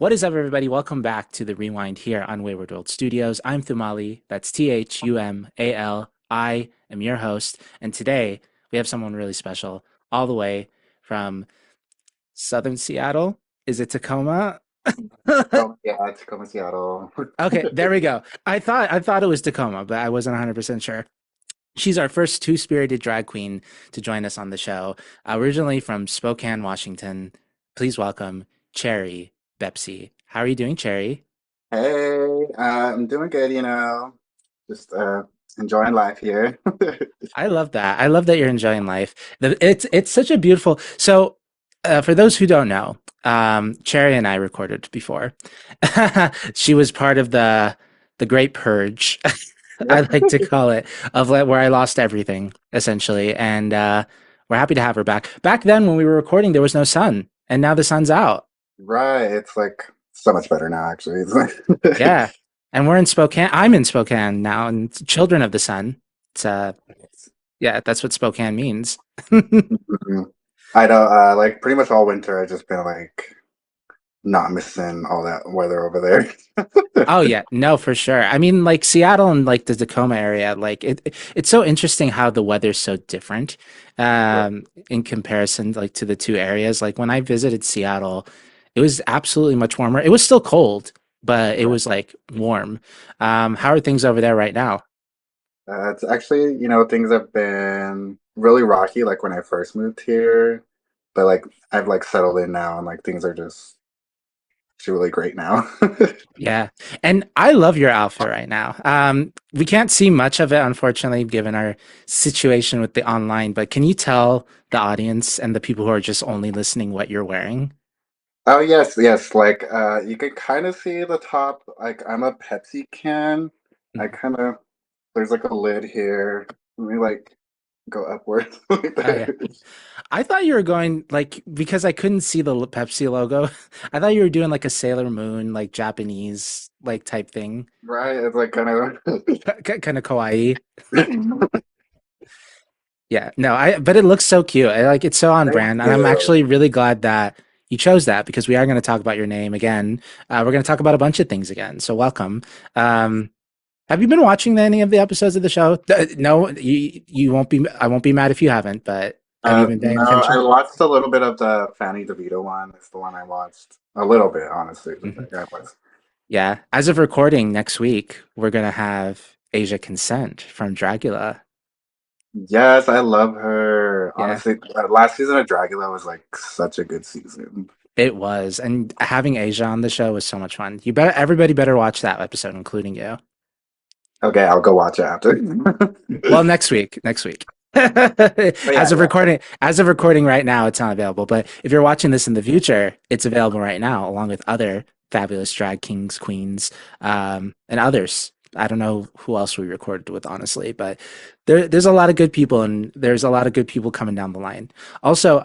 What is up, everybody? Welcome back to the Rewind here on Wayward World Studios. I'm Thumali. That's Thumal. I am your host. And today we have someone really special, all the way from southern Seattle. Is it Tacoma? Oh yeah, it's coming Seattle. Okay, there we go. I thought it was Tacoma, but I wasn't 100% sure. She's our first two-spirited drag queen to join us on the show. Originally from Spokane, Washington. Please welcome Cherri Bepsi. How are you doing, Cherry? Hey, I'm doing good, just enjoying life here. I love that. I love that you're enjoying life. It's such a beautiful. So, for those who don't know, Cherry and I recorded before. She was part of the Great Purge. I like to call it of where I lost everything essentially, and we're happy to have her back. Back then, when we were recording, there was no sun, and now the sun's out. Right, it's like so much better now, actually. It's Yeah, and we're in Spokane. I'm in Spokane now, and children of the sun. It's yeah, that's what Spokane means. Mhm. I know, like pretty much all winter, I've just been like not missing all that weather over there. Oh yeah, no, for sure. I mean, like Seattle and like the Tacoma area, it's so interesting how the weather's so different Right. in comparison like to the two areas. Like when I visited Seattle, it was absolutely much warmer. It was still cold, but it Right. was like warm. How are things over there right now? It's actually, things have been really rocky, like when I first moved here, but like I've like settled in now and like things are just really great now. Yeah. And I love your outfit right now. We can't see much of it, unfortunately, given our situation with the online, but can you tell the audience and the people who are just only listening what you're wearing? Oh yes, yes. Like you can kind of see the top. Like I'm a Pepsi can. I Mhm. kind of there's like a lid here. Let me like go upwards like Oh yeah. there. I thought you were going like because I couldn't see the Pepsi logo. I thought you were doing like a Sailor Moon, like Japanese like type thing. Right, it's like kind of Kind of kawaii. Yeah, no, but it looks so cute. I like it's so on thank brand, and I'm you. actually really glad that you chose that because we are going to talk about your name again. We're going to talk about a bunch of things again. So welcome. Um, have you been watching any of the episodes of the show? No, you won't be. I won't be mad if you haven't. But have you been paying No, I attention? watched a little bit of the Fanny DeVito one. It's the one I watched a little bit, honestly. Mhm. That was. Yeah. As of recording next week, we're going to have Asia Consent from Dracula. Yes, I love her. Yeah. Honestly, last season of Dracula was like such a good season. It was, and having Asia on the show was so much fun. Everybody better watch that episode, including you. Okay, I'll go watch it after. Well, next week. But yeah, yeah. As of recording right now, it's not available. But if you're watching this in the future, it's available right now, along with other fabulous drag kings, queens, and others. I don't know who else we recorded with, honestly, but there's a lot of good people, and there's a lot of good people coming down the line. Also,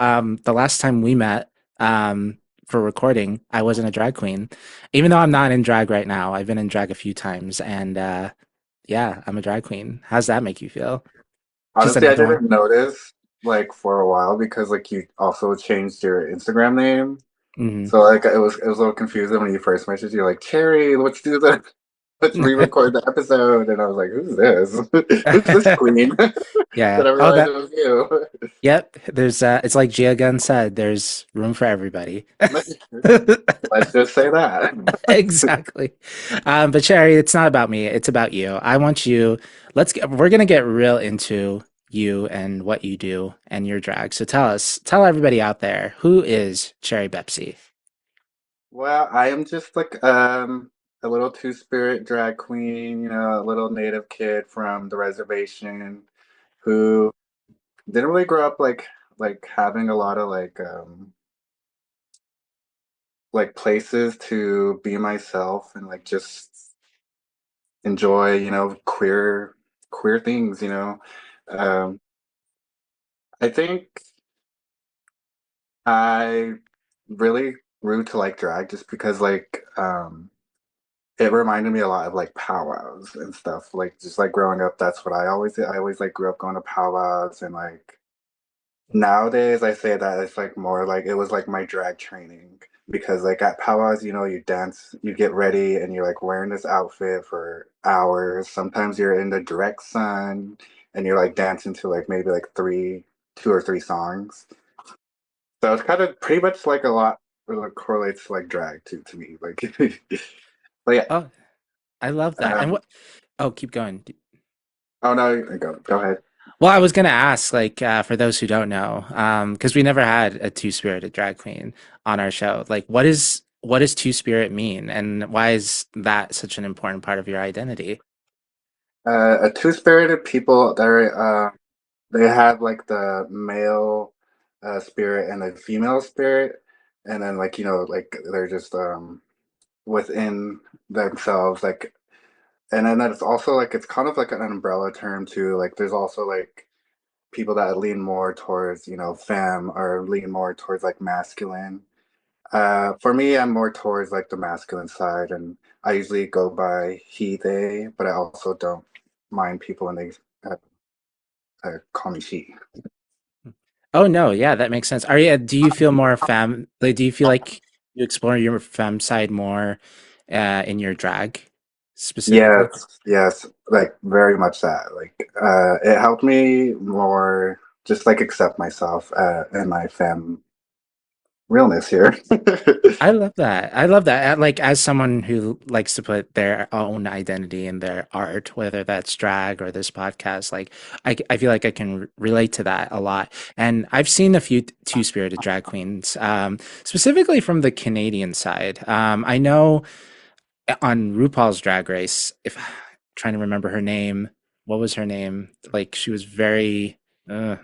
the last time we met, for recording, I wasn't a drag queen, even though I'm not in drag right now. I've been in drag a few times, and yeah, I'm a drag queen. How's that make you feel? Just Honestly, I another one. didn't notice like for a while because like you also changed your Instagram name. Hmm. So like it was a little confusing when you first messaged you like Cherry, let's do the let's re-record the episode, and I was like, who's this? Who's this queen? Yeah. Then I Oh, realized it that. was you. Yep. There's. It's like Gia Gunn said. There's room for everybody. Let's just say that. Exactly. But Sherry, it's not about me. It's about you. I want you. We're gonna get real into you and what you do and your drag. So tell everybody out there, who is Cherry Bepsi? Well, I am just like a little two-spirit drag queen, a little native kid from the reservation who didn't really grow up like having a lot of like places to be myself and like just enjoy, queer things. Um I think I really grew to like drag just because it reminded me a lot of like powwows and stuff. Like just like growing up, that's what I always did. I always like grew up going to powwows and like nowadays I say that it's like more like it was like my drag training. because like at powwows, you dance, you get ready, and you're like wearing this outfit for hours. Sometimes you're in the direct sun, and you're like dancing to like maybe like two or three songs. So it's kind of pretty much like a lot that correlates to like drag too to me. Like, but yeah. Oh, I love that. And Um, what? Oh, keep going. oh no, go ahead. Well, I was gonna ask, like, for those who don't know, because we never had a two-spirited drag queen on our show. Like, what does two-spirit mean, and why is that such an important part of your identity? A two-spirited people, they have like the male spirit and the female spirit, and then like like they're just within themselves, like, and then it's also like it's kind of like an umbrella term too. Like there's also like people that lean more towards femme or lean more towards like masculine. For me, I'm more towards like the masculine side, and I usually go by he, they, but I also don't mind people when they uh, call me she. Oh no, yeah, that makes sense. Are you? Do you feel more femme? Like, do you feel like you explore your femme side more in your drag specifically? Yes, yes, like very much that. Like, it helped me more just like accept myself and my femme realness here. I love that. I love that. Like, as someone who likes to put their own identity in their art, whether that's drag or this podcast, like I feel like I can relate to that a lot. And I've seen a few two-spirited drag queens, specifically from the Canadian side. I know on RuPaul's Drag Race, if trying to remember her name, what was her name? Like, she was very, uh,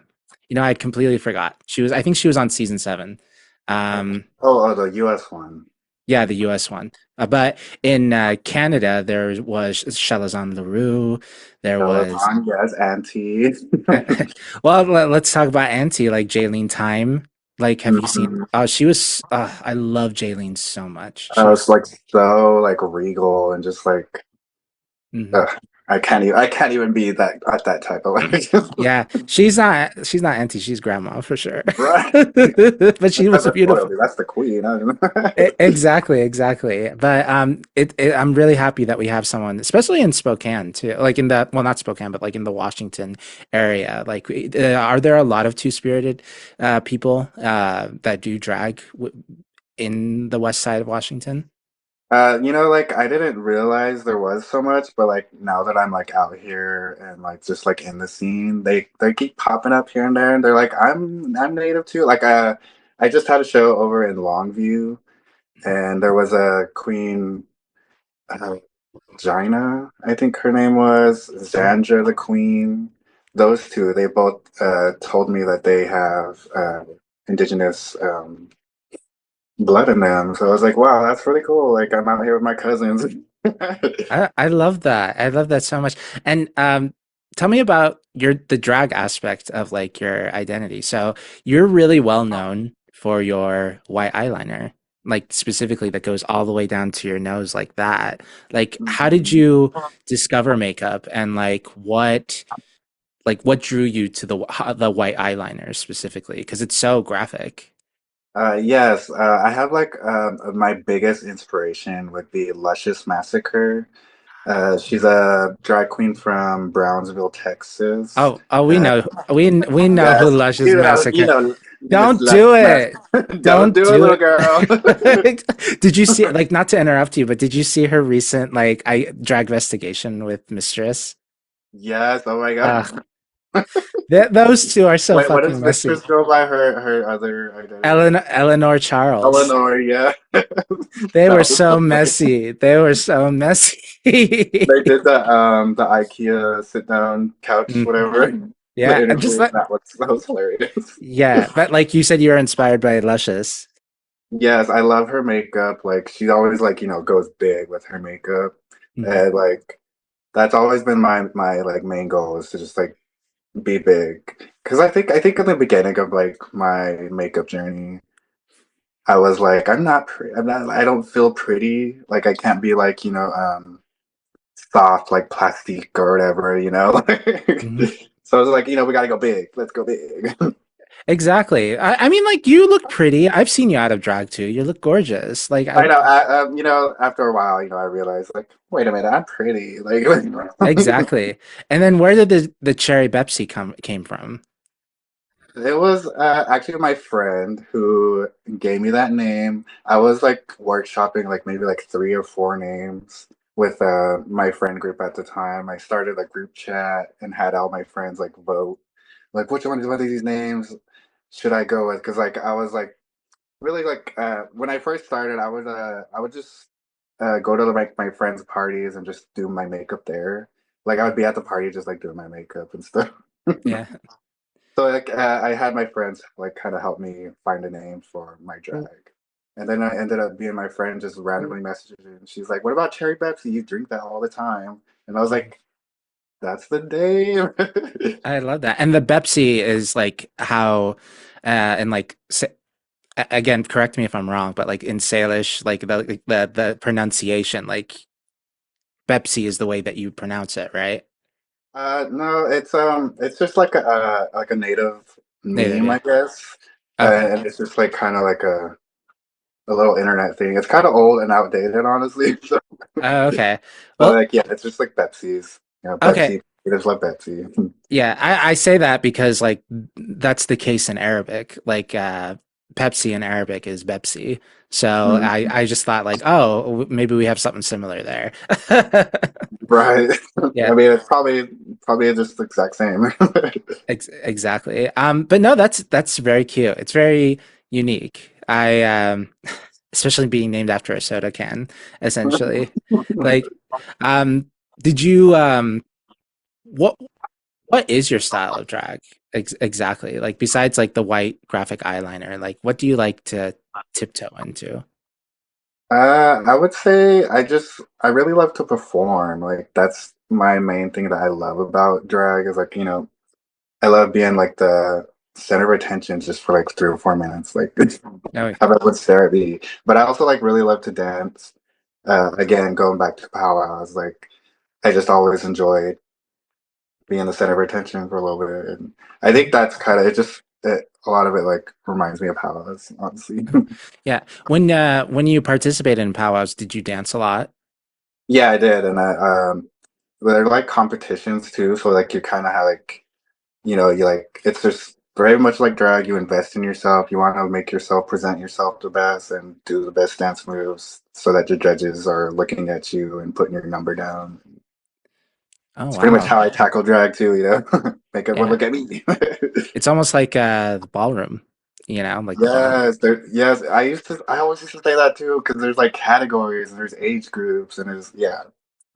I completely forgot. I think she was on season 7. Um, The US one. yeah, the US one. But in Canada, there was Chalazon Leroux. There was, Peloton, yes, Auntie. well, let's talk about Auntie, like Jaylene Time. Like, have you seen? Mhm. Oh, she was, I love Jaylene so much. She It's was, like so like regal and just like mhm. ugh, I can't even be that at that type of like Yeah, she's not Auntie, she's grandma for sure. right. But she was a That's beautiful. royalty. That's the queen. I don't know. Exactly, exactly. But I'm really happy that we have someone, especially in Spokane too, like in the, well, not Spokane, but like in the Washington area. Like, are there a lot of two-spirited people that do drag in the west side of Washington? Like I didn't realize there was so much, but like now that I'm like out here and like just like in the scene, they keep popping up here and there, and they're like, I'm native too. Like I just had a show over in Longview, and there was a queen, uh, Gina, I think her name was Mhm. Zandra the Queen. Those two, they both told me that they have indigenous blood in them. So I was like, wow, that's really cool. Like I'm out here with my cousins. I love that. I love that so much. And tell me about the drag aspect of like your identity. So you're really well known for your white eyeliner, like specifically that goes all the way down to your nose like that. Like, how did Mhm. you discover makeup, and like what drew you to the white eyeliner specifically? Because it's so graphic. Yes, I have like my biggest inspiration would be Luscious Massacre. She's a drag queen from Brownsville, Texas. We Uh, know, we know who yes, Luscious Massacre. Miss Don't do Luscious it. Massacre. Don't Don't do it, do little girl. it. Did you see, like, not to interrupt you, but did you see her recent like I drag investigation with Mistress? Yes, oh my God. Uh those two are so Wait, what fucking does messy. Mistress go by her other identity? Eleanor Charles. Eleanor, yeah. They were That was so so funny. messy. They were so messy. They did the IKEA sit down couch, Mhm. whatever, the Yeah, and just interview. like, That was hilarious. yeah, but like you said, you were inspired by Luscious. Yes, I love her makeup. Like she always like, goes big with her makeup. Mhm. And like that's always been my like main goal is to just like be big. Because I think in the beginning of like my makeup journey, I was like, I don't feel pretty. Like I can't be like, soft like plastic or whatever. Mhm. So I was like, we gotta go big. Let's go big. Exactly. I mean, like you look pretty. I've seen you out of drag too. You look gorgeous. Like I I know. After a while, I realized like, wait a minute, I'm pretty. Like, exactly. And then where did the Cherry Bepsi come came from? it was actually my friend who gave me that name. I was like workshopping like maybe like three or four names with my friend group at the time. I started a group chat and had all my friends like vote, like which one of these names should I go with? Because like I was like really like when I first started, I would just go to like my friends' parties and just do my makeup there. Like I would be at the party just like doing my makeup and stuff. Yeah. So like I had my friends like kind of help me find a name for my drag. And then I ended up being my friend just randomly messaging and she's like, "What about Cherry Bepsi? You drink that all the time." And I was Mhm. like, "That's the name." I love that. And the Bepsi is like how and like again, correct me if I'm wrong, but like in Salish, like the pronunciation, like Bepsi is the way that you pronounce it, right? No, it's just like a native Native, meme, yeah. I guess. Okay. And it's just like kind of like a little internet thing. It's kind of old and outdated, honestly. So, Okay. but Well, like, yeah, it's just like Pepsi's. okay. Pepsi. I just love Pepsi. Yeah, I say that because like that's the case in Arabic. Like Pepsi in Arabic is Bepsi. So I just thought like, oh, maybe we have something similar there. Right. Yeah, I mean, it's probably just the exact same. exactly. But no, that's very cute. It's very unique. I especially being named after a soda can, essentially. Like, um, did you what what is your style of drag exactly? Like besides like the white graphic eyeliner, like what do you like to tiptoe into? I would say I really love to perform. Like that's my main thing that I love about drag is like, I love being like the center of attention just for like 3 or 4 minutes. Like No, have everyone stare at me. But I also like really love to dance. Again, going back to powwows, like I just always enjoyed being the center of attention for a little bit. And I think that's kind of a lot of it like reminds me of powwows, honestly. yeah. When you participated in powwows, did you dance a lot? Yeah, I did. And they're like competitions too. So like you kind of have like you like it's just very much like drag. You invest in yourself. You want to make yourself present yourself the best and do the best dance moves so that your judges are looking at you and putting your number down. Oh It's pretty much wow. how I tackle drag too, make everyone Yeah. look at me. It's almost like the ballroom, like the ballroom. Yes, I always used to say that too because there's like categories and there's age groups and there's yeah,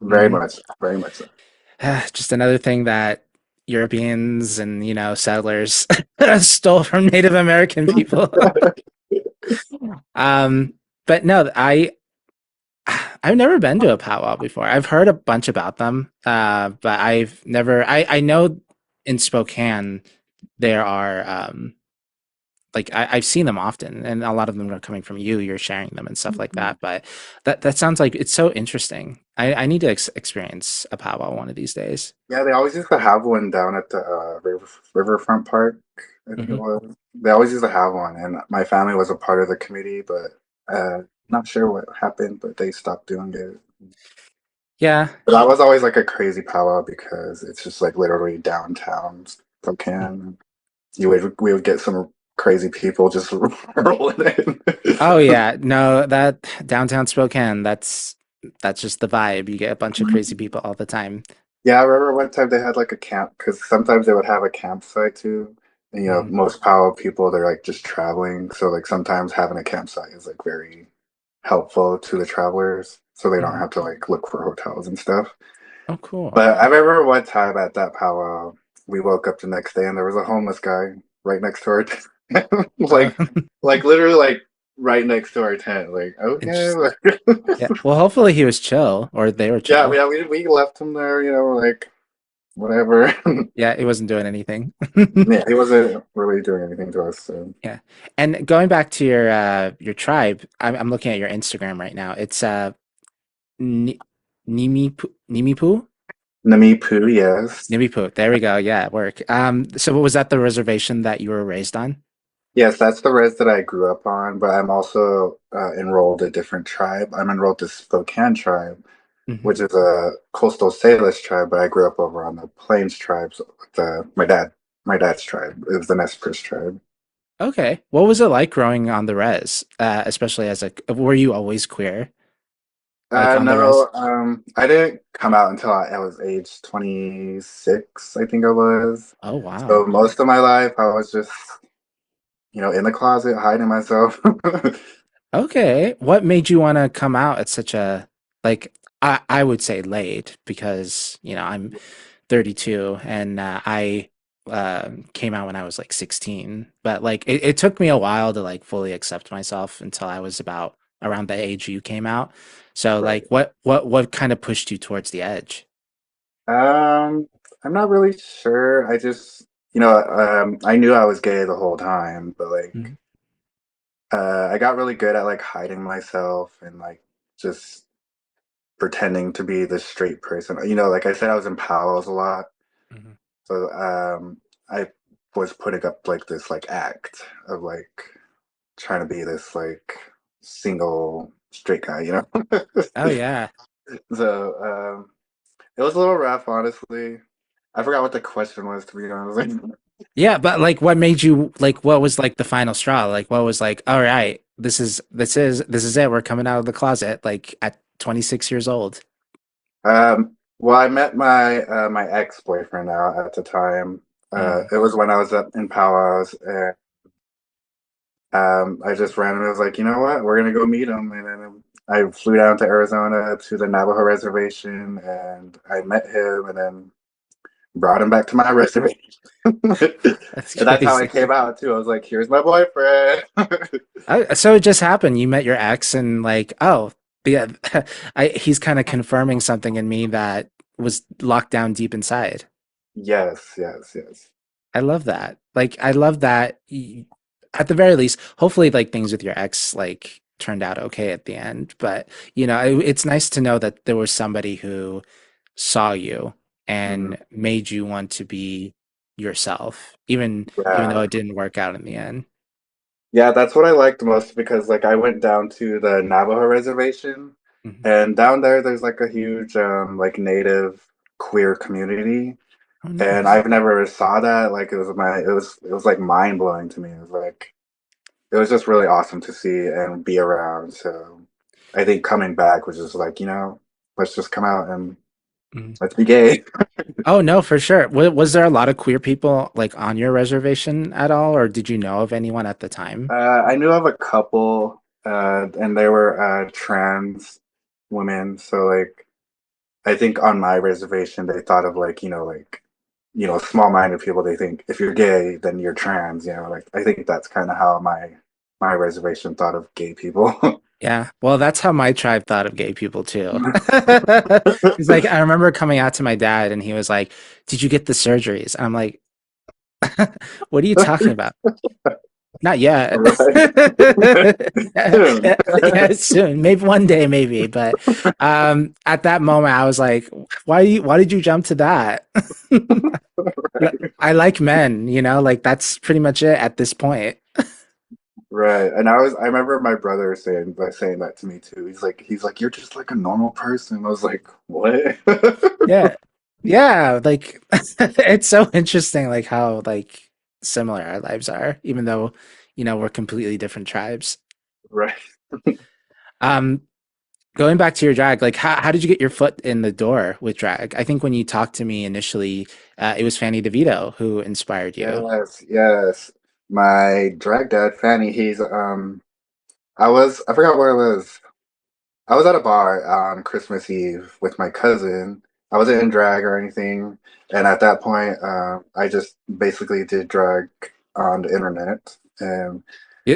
Hmm. very much so. Just another thing that Europeans and, settlers stole from Native American people. Um, but no, I've never been to a powwow before. I've heard a bunch about them, but I've never. I know in Spokane there are like I've seen them often, and a lot of them are coming from you. You're sharing them and stuff like that. But that sounds like it's so interesting. I need to experience a powwow one of these days. Yeah, they always used to have one down at the Riverfront Park, I think it Hmm. was. They always used to have one, and my family was a part of the committee, but not sure what happened, but they stopped doing it. Yeah. But that was always like a crazy powwow because it's just like literally downtown Spokane. We would get some crazy people just rolling in. Oh yeah, no, that downtown Spokane, that's just the vibe. You get a bunch of crazy people all the time. Yeah, I remember one time they had like a camp because sometimes they would have a campsite too. And Hmm. most powwow people they're like just traveling, so like sometimes having a campsite is like very helpful to the travelers, so they don't Hmm. have to like look for hotels and stuff. Oh, cool. But I remember one time at that powwow, we woke up the next day and there was a homeless guy right next to our tent, Uh, like literally like right next to our tent. Like okay, interesting. Yeah. Well, hopefully he was chill, or they were yeah, chill. yeah, we left him there, like whatever. Yeah, he wasn't doing anything. Yeah, he wasn't really doing anything to us. So. Yeah. And going back to your tribe, I'm looking at your Instagram right now. It's Nimipu. Nimipu? Namipu, yes. Nimipu. There we go. Yeah, work. So was that the reservation that you were raised on? Yes, that's the res that I grew up on, but I'm also enrolled a different tribe. I'm enrolled to Spokane tribe, Hmm. which is a coastal Salish tribe, but I grew up over on the Plains tribes with my dad's tribe. It was the Nez Perce tribe. Okay. What was it like growing on the res, especially as a, were you always queer, like on the res? No, I didn't come out until I was age 26, I think I was. Oh, So wow. most of my life, I was just, in the closet, hiding myself. Okay. What made you want to come out at such a, like, I would say late because, I'm 32 and I came out when I was like 16. But like it took me a while to like fully accept myself until I was about around the age you came out. So Right. like what kind of pushed you towards the edge? Um, I'm not really sure. I just, I knew I was gay the whole time, but like, Mhm. I got really good at like hiding myself and like just pretending to be this straight person. Like I said, I was in Palos a lot. Mhm. So I was putting up like this like act of like trying to be this like single straight guy. Oh yeah. So it was a little rough, honestly. I forgot what the question was, to be honest. Yeah, but like what made you like what was like the final straw? Like what was like, all right, this is it. We're coming out of the closet like at 26 years old. Well, I met my ex-boyfriend now at the time. Mm. It was when I was up in Palos, and I just randomly was like, you know what, we're gonna go meet him, and then I flew down to Arizona to the Navajo reservation, and I met him, and then brought him back to my reservation. That's And that's how it crazy. came out too. I was like, "Here's my boyfriend." So it just happened. You met your ex, and like, oh, yeah, he's kind of confirming something in me that was locked down deep inside. Yes, yes, yes. I love that. Like, I love that. At the very least, hopefully, like things with your ex like turned out okay at the end. But it's nice to know that there was somebody who saw you Mhm. and made you want to be yourself, even though Yeah. it didn't work out in the end. Yeah, that's what I liked most because like I went down to the Navajo reservation, Mhm. and down there's like a huge like native queer community, Oh, and nice. I've never saw that. Like it was like mind blowing to me. It was just really awesome to see and be around. So I think coming back was just like, let's just come out and Mhm. let's be gay. Oh no, for sure. Was there a lot of queer people like on your reservation at all, or did you know of anyone at the time? I knew of a couple, and they were trans women. So like I think on my reservation they thought of like, small-minded people. They think if you're gay, then you're trans, like I think that's kind of how my reservation thought of gay people. Yeah, well, that's how my tribe thought of gay people too. He's like, I remember coming out to my dad, and he was like, "Did you get the surgeries?" And I'm like, "What are you talking about?" Not yet. Right. Soon. Yeah, soon. Maybe one day, maybe. But at that moment, I was like, why did you jump to that? I like men, like that's pretty much it at this point. Right. And I remember my brother saying that to me too. He's like, you're just like a normal person. I was like, what? Yeah. Yeah, like it's so interesting like how like similar our lives are, even though, we're completely different tribes. Right. Um, Going back to your drag, like how did you get your foot in the door with drag? I think when you talked to me initially, it was Fanny DeVito who inspired you. Yes, yes. My drag dad, Fanny, I forgot where it was. I was at a bar on Christmas Eve with my cousin. I wasn't in drag or anything, and at that point, I just basically did drag on the internet. And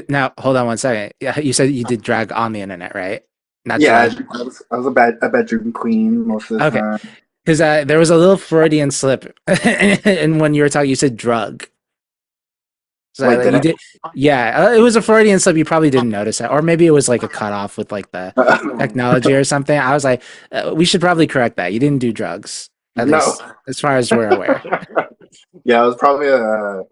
Now, hold on one second. Yeah, you said you did drag on the internet, right? Not yeah, drag. I was a bedroom queen most of the Okay, time. because there was a little Freudian slip, and when you were talking, you said drug. So Wait, like, did you did, yeah. It was a Freudian slip. You probably didn't notice it, or maybe it was like a cutoff with like the I? technology or something. I was like, we should probably correct that. You didn't do drugs. at No. least as far as we're aware. Yeah, it was probably a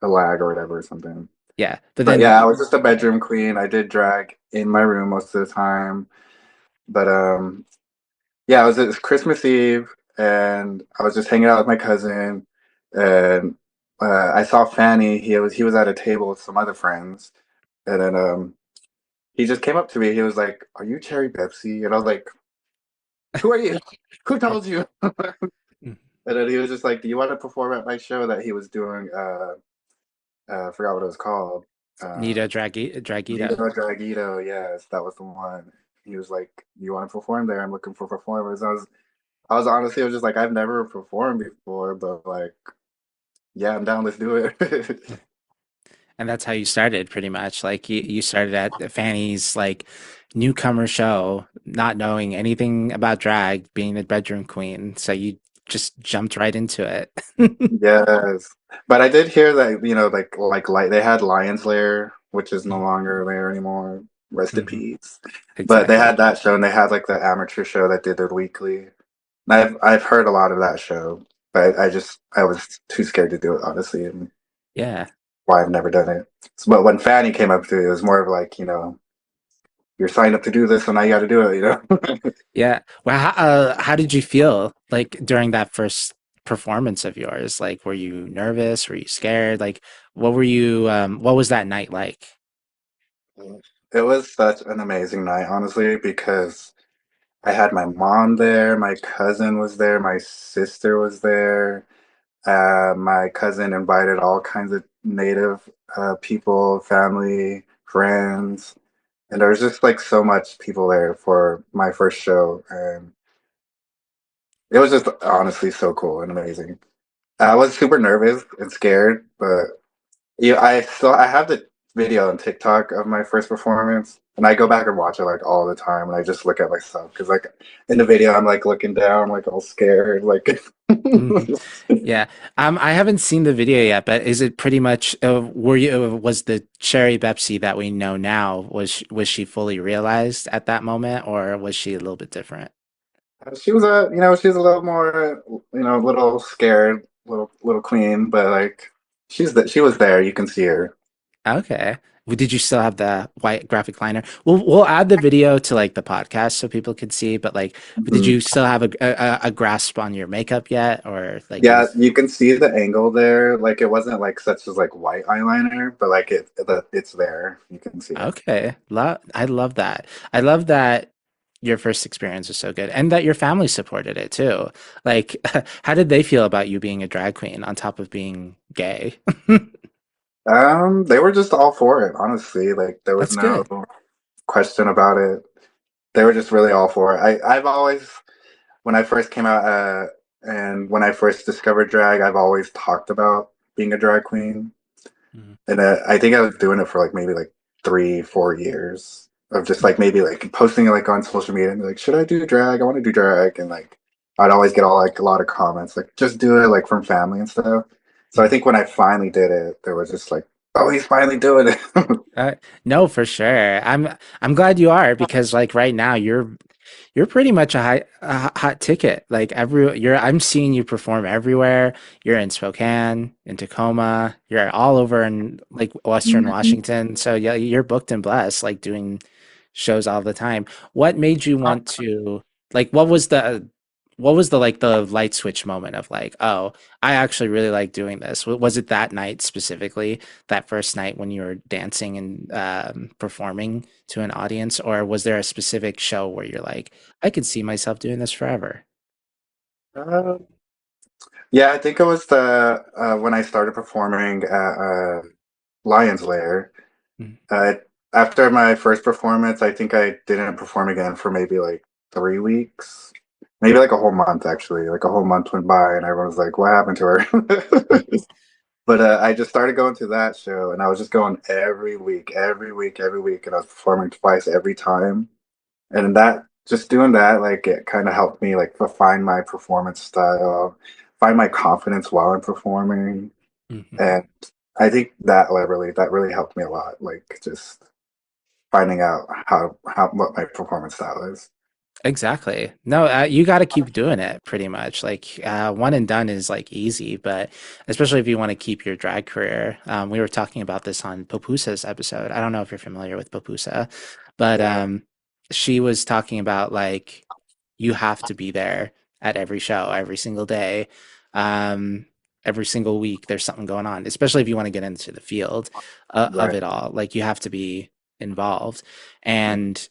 lag or whatever or something. Yeah, but But then yeah, I was just a bedroom queen. I did drag in my room most of the time. But yeah, it was Christmas Eve, and I was just hanging out with my cousin, and I saw Fanny. He was at a table with some other friends, and then he just came up to me. He was like, "Are you Cherry Bepsi?" And I was like, "Who are you? Who told you?" mm, And then he was just like, "Do you want to perform at my show that he was doing?" I forgot what it was called. Nita Um, Vito Dragito. Dragito. Yes, that was the one. He was like, "You want to perform there? I'm looking for performers." I was honestly, I was just like, I've never performed before, but like, yeah, I'm down. Let's do it. And that's how you started pretty much. Like you started at Fanny's like newcomer show, not knowing anything about drag, being the bedroom queen. So you just jumped right into it. Yes, but I did hear that like light they had Lion's Lair, which is no longer there anymore. Rest in Mhm. peace. But they Exactly. had that show, and they had like the amateur show that did their weekly. And I've heard a lot of that show, but I was too scared to do it honestly, and Yeah. why I've never done it. So, but when Fanny came up to it, it was more of like you're signed up to do this, so now you got to do it. Yeah. Well, how did you feel like during that first performance of yours? Like, were you nervous? Were you scared? Like, what was that night like? It was such an amazing night, honestly, because I had my mom there, my cousin was there, my sister was there. My cousin invited all kinds of native people, family, friends, and there was just like so much people there for my first show, and it was just honestly so cool and amazing. I was super nervous and scared, but yeah, I have the video on TikTok of my first performance, and I go back and watch it like all the time, and I just look at myself because like in the video I'm like looking down, like all scared, like Hmm. Yeah. I haven't seen the video yet, but is it pretty much was the Cherry Bepsi that we know now, was she fully realized at that moment, or was she a little bit different? she was she was a little more a little scared, little queen, but like she was there. You can see her. Okay. Did you still have the white graphic liner? We'll add the video to like the podcast so people could see, but like, did Mhm. you still have a grasp on your makeup yet, or like it Yeah, was? you can see the angle there. Like it wasn't like such as like white eyeliner, but like it's there. You can see it. Okay. I love that. I love that your first experience was so good and that your family supported it too. Like, how did they feel about you being a drag queen on top of being gay? They were just all for it, honestly. Like there was That's no good. question about it. They were just really all for it. I've always, when I first came out, and when I first discovered drag, I've always talked about being a drag queen. Mhm. And I think I was doing it for like maybe like 3, 4 years of just like maybe like posting it like on social media and be like, should I do drag? I want to do drag. And like, I'd always get all like a lot of comments, like just do it like from family and stuff. So I Mhm. think when I finally did it, there was just like, oh, he's finally doing it. Uh, no, for sure. I'm glad you are because like right now you're pretty much hot ticket. Like I'm seeing you perform everywhere. You're in Spokane, in Tacoma, you're all over in like Western Washington. So yeah, you're booked and blessed, like doing shows all the time. What made you want to like what was the like the light switch moment of like, oh, I actually really like doing this? Was it that night specifically, that first night when you were dancing and performing to an audience, or was there a specific show where you're like, I could see myself doing this forever? uh, yeah, I think it was the when I started performing at Lion's Lair. Mm, Uh, After my first performance, I think I didn't perform again for maybe like 3 weeks, maybe like a whole month actually. Like a whole month went by, and everyone was like, "What happened to her?" mm, But I just started going to that show, and I was just going every week, every week, every week, and I was performing twice every time. And that just doing that, like it kind of helped me like find my performance style, find my confidence while I'm performing, mhm. and I think that really helped me a lot. Like just finding out how what my performance style is. Exactly. No, you got to keep doing it pretty much. Like one and done is like easy, but especially if you want to keep your drag career. We were talking about this on Papusa's episode. I don't know if you're familiar with Papusa, but Yeah, she was talking about like you have to be there at every show, every single day, um, every single week. There's something going on, especially if you want to get into the field of right. it all. Like you have to be involved, Mhm. and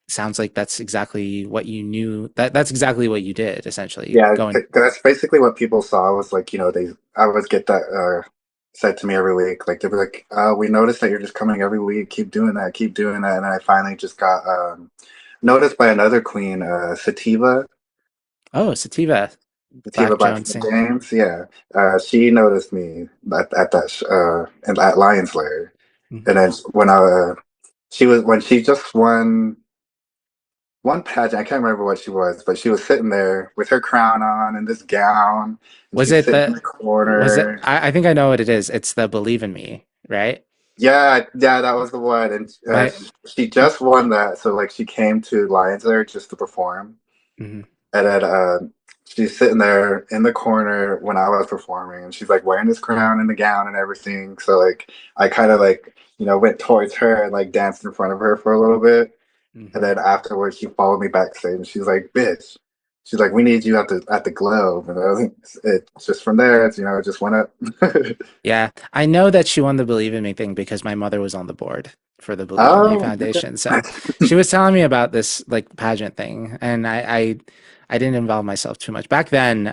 sounds like that's exactly what you knew. That's exactly what you did, essentially. Yeah, Going, that's basically what people saw was like, they I would get that said to me every week. Like they'd be like, we noticed that you're just coming every week. Keep doing that, keep doing that. And I finally just got noticed by another queen, oh, Sativa, Sativa Black Black Jones sing. James. Yeah, she noticed me at that in at Lions Lair. And Hmm. then when she just won one pageant, I can't remember what she was, but she was sitting there with her crown on and this gown, and Was she's it sitting in the? the Was it? corner. I think I know what it is. It's the Believe in Me, right? Yeah, yeah, that was the one. And My. she just won that, so like she came to Lions there just to perform, Mhm. and then she's sitting there in the corner when I was performing, and she's like wearing this crown and the gown and everything. So like I kind of like went towards her and like danced in front of her for a little bit. And Mhm. then afterwards, she followed me backstage, and she's like, "Bitch," she's like, "We need you at the Globe." And I was, it just from there, it just went up. Yeah, I know that she won the Believe in Me thing because my mother was on the board for the Believe in Me Oh, Foundation. So she was telling me about this like pageant thing, and I didn't involve myself too much back then.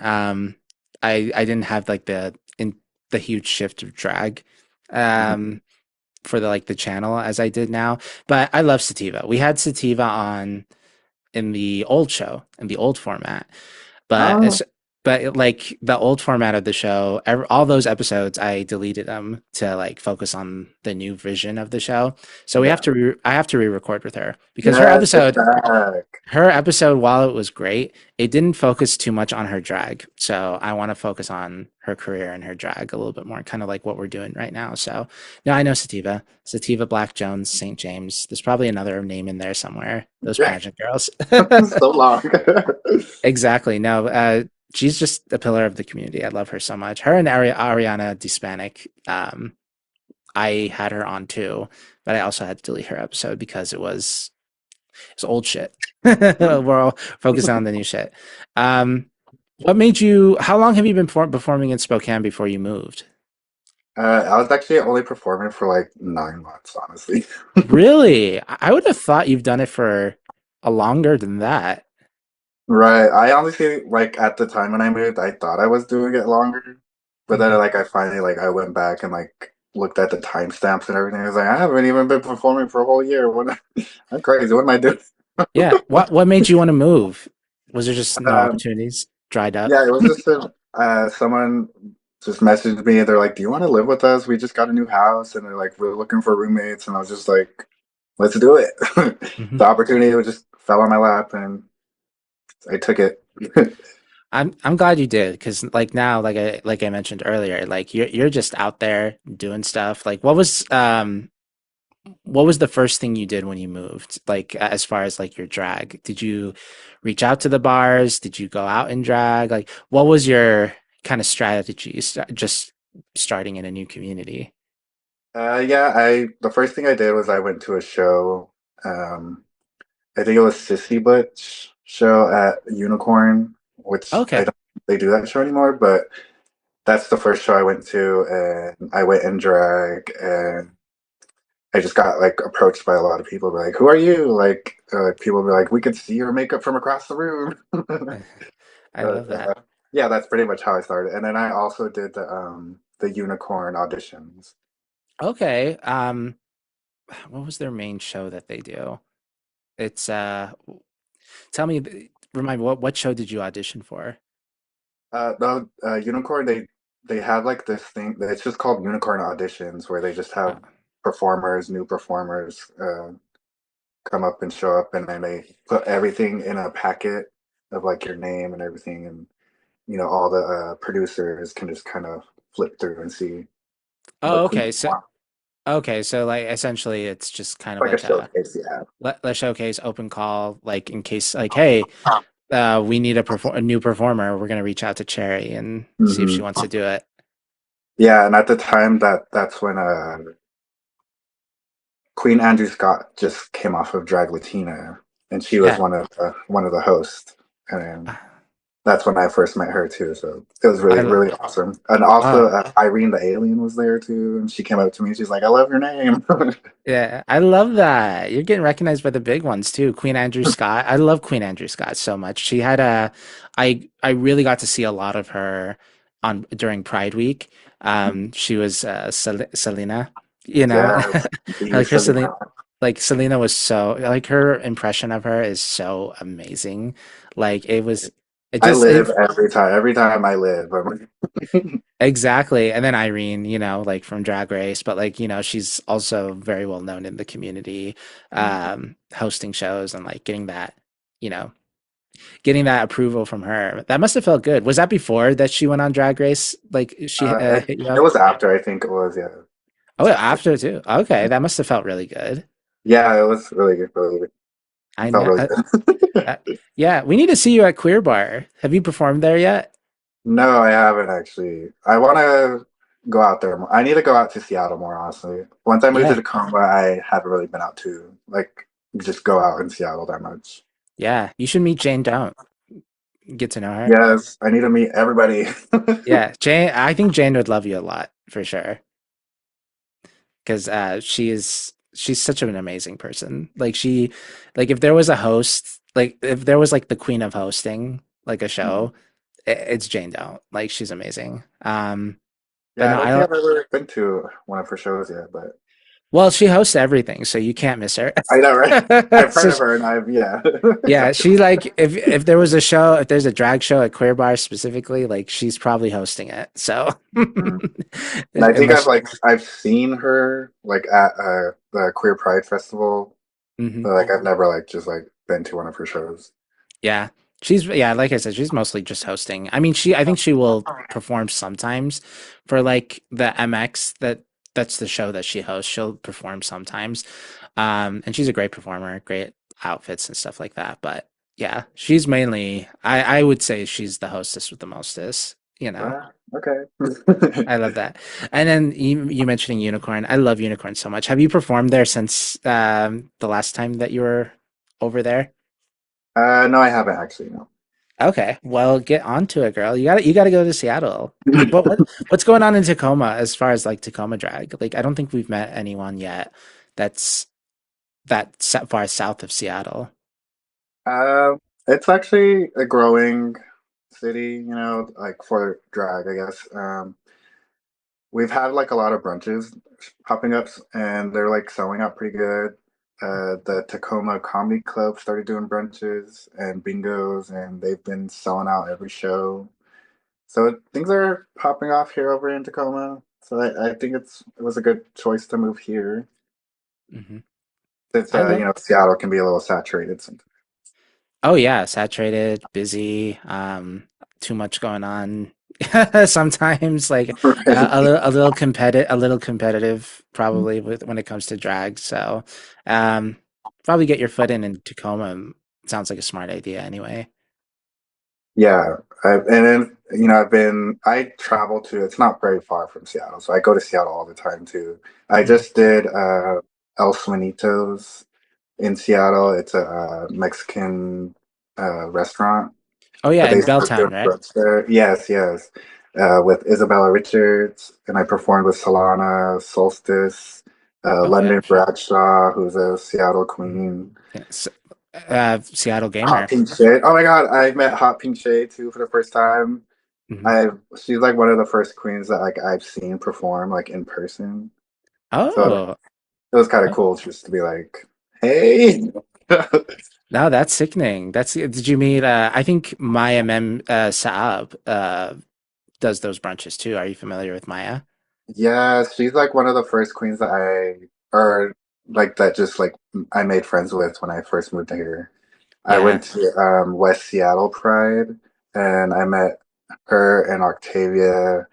I didn't have like the huge shift of drag, um, for the like the channel as I did now. But I love Sativa. We had Sativa on in the old show in the old format, but oh, it's like the old format of the show, all those episodes, I deleted them to like focus on the new vision of the show. So we have yeah, to I have to re-record with her because yes, get back. her episode, while it was great, it didn't focus too much on her drag. So I want to focus on her career and her drag a little bit more, kind of like what we're doing right now. So no, I know Sativa, Sativa Black Jones, St. James. There's probably another name in there somewhere. Those Yeah, pageant girls. so long. Exactly. No, she's just a pillar of the community. I love her so much. Her and Ariana Hispanic. I had her on too, but I also had to delete her episode because it's old shit. We're all focused on the new shit. Um, what made you? How long have you been performing in Spokane before you moved? I was actually only performing for like 9 months, honestly. Really? I would have thought you've done it for a longer than that. Right. I honestly like at the time when I moved, I thought I was doing it longer, but then Mhm. like I finally like I went back and like looked at the timestamps and everything. I was like, I haven't even been performing for a whole year. What? I'm crazy. What am I doing? Yeah. What made you want to move? Was there just no Um, opportunities? Dried up? yeah, it was just someone just messaged me. They're like, "Do you want to live with us? We just got a new house, and they're like, we're looking for roommates." And I was just like, "Let's do it." Mhm. The opportunity just fell on my lap, and I took it. I'm glad you did because like now like I mentioned earlier like you're just out there doing stuff like what was the first thing you did when you moved like as far as like your drag, did you reach out to the bars, did you go out and drag, like what was your kind of strategy just starting in a new community? Yeah, I the first thing I did was I went to a show. Um, I think it was Sissy Butch show at Unicorn, which I Okay. don't think they do that show anymore, but that's the first show I went to, and I went in drag, and I just got like approached by a lot of people, like, "Who are you?" Like, people be like, "We could see your makeup from across the room." I love that. Yeah, that's pretty much how I started, and then I also did the Unicorn auditions. Okay. What was their main show that they do? It's tell me, remind me, what show did you audition for? The Unicorn, they have like this thing. It's just called Unicorn auditions, where they just Uh, have new performers, come up and show up, and then they put everything in a packet of like your name and everything, and all the producers can just kind of flip through and see oh, what queen okay. you So want. Okay, so like essentially it's just kind of Like a like showcase, yeah. let showcase open call, like in case like, hey, we need a new performer. We're gonna reach out to Cherry and see if she Hmm. wants to do it. Yeah, and at the time that's when Queen Andrew Scott just came off of Drag Latina, and she was Yeah. one of the hosts, Uh, and that's when I first met her too. So it was really I really awesome. And also uh, Irene the alien was there too, and she came up to me. She's like, "I love your name." yeah, I love that. You're getting recognized by the big ones too. Queen Andrew Scott. I love Queen Andrew Scott so much. She had a I really got to see a lot of her on during Pride Week. She was Selena, you know. Yes, I the like her Selena. Selena, like Selena was so like her impression of her is so amazing. Like it I just live it every time I live. I'm like, exactly. And then Irene, like from Drag Race, but like, she's also very well known in the community, hosting shows and like you know, getting that approval from her. That must have felt good. Was that before that she went on Drag Race? Like she hit you it up? was after, I think it was, yeah. It Oh, was yeah, after. after too. Okay, that must have felt really good. Yeah, it was really good, really good. It I felt know. really good. Uh, yeah, we need to see you at Queer Bar. Have you performed there yet? No, I haven't actually. I want to go out there more. I need to go out to Seattle more, honestly. Once I moved to Yeah. Tacoma, I haven't really been out to like just go out in Seattle that much. Yeah, you should meet Jane Don't. Get to know her. Yes, I need to meet everybody. Yeah, Jane, I think Jane would love you a lot for sure. Because she's such an amazing person. Like if there was a host, like if there was like the queen of hosting, like a show, it's Jane Don't. Like she's amazing. But Yeah, I no, don't think I've ever been to one of her shows yet, but well, she hosts everything, so you can't miss her. I know, right? I've heard So of her and I've yeah. yeah, she like if there was a show, if there's a drag show at Queer Bar specifically, like she's probably hosting it. So Mhm. And I think unless, I've seen her like at the Queer Pride Festival, mhm. but like I've never like just like been to one of her shows. Yeah. Yeah, like I said, she's mostly just hosting. I mean, I think she will perform sometimes for like the MX that's the show that she hosts. She'll perform sometimes. And she's a great performer, great outfits and stuff like that. But yeah, she's mainly I would say she's the hostess with the mostest, you know. Okay. I love that. And then you mentioning Unicorn. I love Unicorn so much. Have you performed there since the last time that you were over there? No, I haven't actually, no. Okay, well, get onto it, girl. You gotta go to Seattle. But what's going on in Tacoma as far as like Tacoma drag? Like, I don't think we've met anyone yet that's far south of Seattle. It's actually a growing city, like for drag, I guess. We've had like a lot of brunches popping up, and they're like selling out pretty good. The Tacoma Comedy Club started doing brunches and bingos, and they've been selling out every show. So things are popping off here over in Tacoma. So I think it was a good choice to move here Hmm. since I love. Seattle can be a little saturated sometimes. Oh yeah, saturated, busy, too much going on. Sometimes like a little competitive probably with when it comes to drag. So, um, probably get your foot in Tacoma. Sounds like a smart idea anyway. Yeah, and then I travel to. It's not very far from Seattle, so I go to Seattle all the time too. I Mhm. just did El Suenitos in Seattle. It's a Mexican restaurant, Oh yeah, but they in start doing Belltown, right? brunch there. Yes, yes, with Isabella Richards, and I performed with Solana, Solstice, Okay. London Bradshaw, who's a Seattle Mhm. queen. Yeah, Seattle Hot Gamer. Pink Shade. Oh my God, I met Hot Pink Shade too for the first time. Hmm. I She's like one of the first queens that like I've seen perform like in person. So Oh, it was kind of oh, cool just to be like, hey. no, that's sickening. Did you meet? I think Maya Mem Saab does those brunches too. Are you familiar with Maya? Yeah, she's like one of the first queens that or like that just like I made friends with when I first moved here. I Yeah. went to West Seattle Pride and I met her and Octavia.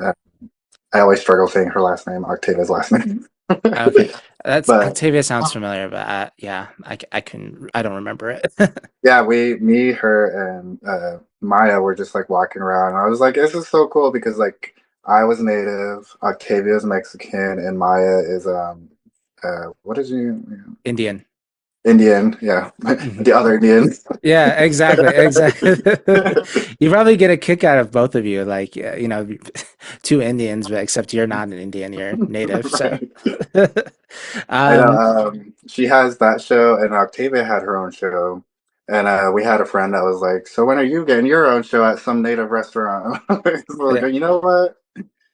Uh, I always struggle saying her last name, Octavia's last name. Okay. That's But Octavia sounds familiar, but yeah, I don't remember it. yeah, me, her, and Maya were just like walking around. And I was like, this is so cool because like I was native, Octavia's Mexican, and Maya is what is she? Indian. Indian, yeah, Mhm. the other Indian. Yeah, exactly, exactly. You probably get a kick out of both of you, like two Indians, but except you're not an Indian, you're native. So, Right. I know. um, She has that show, and Octavia had her own show. And we had a friend that was like, "So when are you getting your own show at some native restaurant?" We're yeah, like, you know what?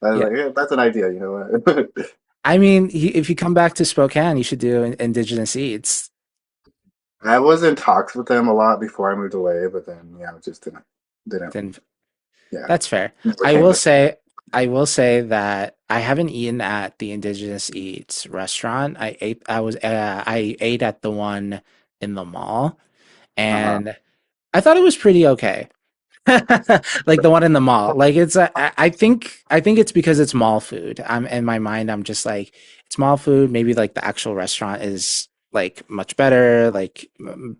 I was yeah. like, yeah, that's an idea. You know what? I mean, if you come back to Spokane, you should do Indigenous Eats. I was in talks with them a lot before I moved away, but then yeah, it just didn't. Then Yeah, that's fair. never I came will to. say, I will say that I haven't eaten at the Indigenous Eats restaurant. I ate at the one in the mall, Uh-huh. and I thought it was pretty okay. Like the one in the mall. Like I think it's because it's mall food. I'm in my mind I'm just like it's mall food. Maybe like the actual restaurant is like much better, like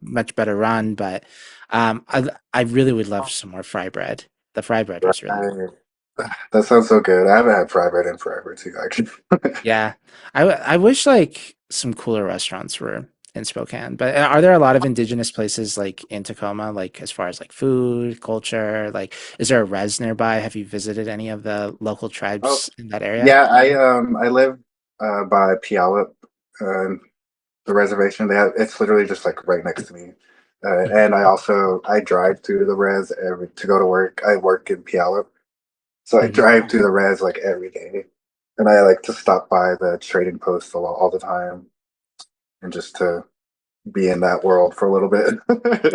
much better run, but I really would love some more fry bread. The fry bread was really good. Right. That sounds so good. I haven't had fried bread in forever too, actually. Yeah. I wish like some cooler restaurants were in Spokane. But are there a lot of indigenous places like in Tacoma, like as far as like food, culture? Like, is there a res nearby? Have you visited any of the local Oh, tribes in that area? yeah, I live by Puyallup, uh, the reservation. They have it's literally just like right next to me. Mhm. And I drive through the res every to go to work. I work in Puyallup, so I Mhm. drive through the res like every day. And I like to stop by the trading post all the time and just to be in that world for a little bit.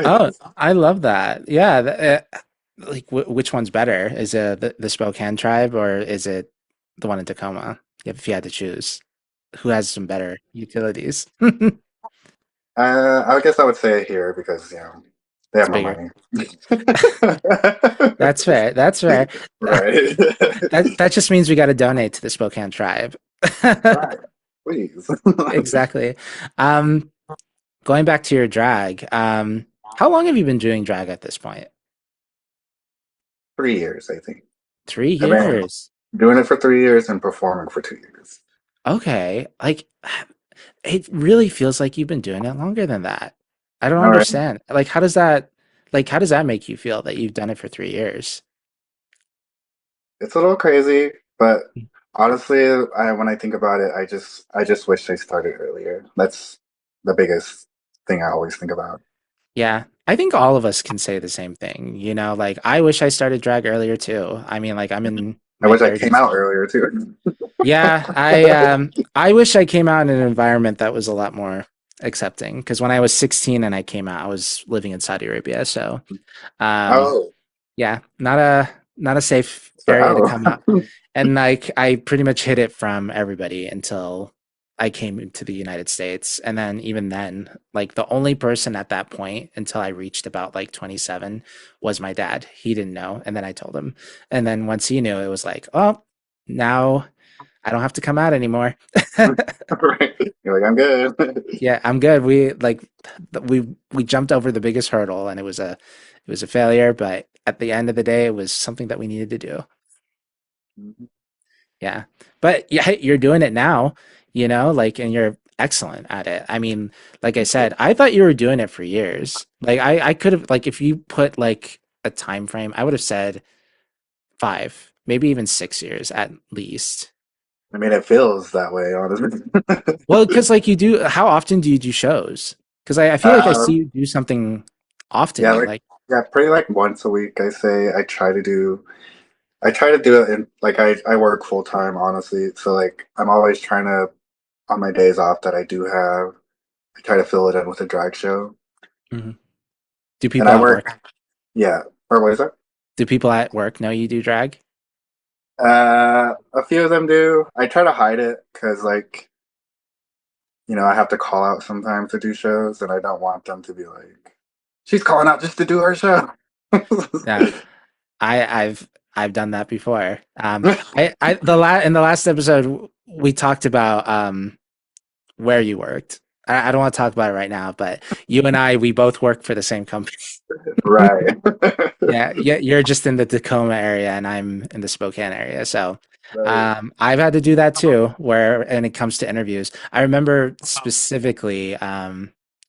Oh, I love that. Yeah, like which one's better? Is it the Spokane tribe or is it the one in Tacoma? If you had to choose, who has some better utilities? I guess I would say here because they It's have more bigger. money. That's fair. That's fair. Right. That just means we got to donate to the Spokane tribe. Right. Please. Exactly. Um, Going back to your drag, how long have you been doing drag at this point? 3 years, I think. Three I've been years. doing it for 3 years and performing for 2 years. Okay. Like it really feels like you've been doing it longer than that. I don't All right. understand. Like how does that make you feel that you've done it for 3 years? It's a little crazy, but honestly, when I think about it, I just wish I started earlier. That's the biggest thing I always think about. Yeah. I think all of us can say the same thing. Like I wish I started drag earlier too. I mean, like I'm in I my wish I came 30s. out earlier too. Yeah, I wish I came out in an environment that was a lot more accepting because when I was 16 and I came out, I was living in Saudi Arabia. So, um, Oh, yeah, not a safe so area to how? come out. And like I pretty much hid it from everybody until I came to the United States. And then even then, like the only person at that point until I reached about like 27 was my dad. He didn't know, and then I told him. And then once he knew, it was like, oh, now I don't have to come out anymore. Right. You're like, I'm good. Yeah, I'm good. We jumped over the biggest hurdle and it was a failure, but at the end of the day it was something that we needed to do. Yeah. But yeah, hey, you're doing it now, like and you're excellent at it. I mean, like I said, I thought you were doing it for years. Like I could have like if you put like a time frame, I would have said 5, maybe even 6 years at least. I mean, it feels that way, honestly. Well, because like you do, how often do you do shows? Because I feel like I see Um, you do something yeah, often. like Like, yeah, pretty like once a week. I try to do it in like I work full time, honestly. So like I'm always trying to on my days off that I do have, I try to fill it in with a drag show. mhm. Do And people I at work, work, yeah. Or what is that? do people at work know you do drag? A few of them do. I try to hide it because like I have to call out sometimes to do shows, and I don't want them to be like, she's calling out just to do her show. Yeah, I've I've done that before. In the last episode we talked about where you worked. I don't want to talk about it right now, but you and I, we both work for the same company. Right. Yeah, yeah, you're just in the Tacoma area and I'm in the Spokane area. So Right. I've had to do that too, where and it comes to interviews. I remember specifically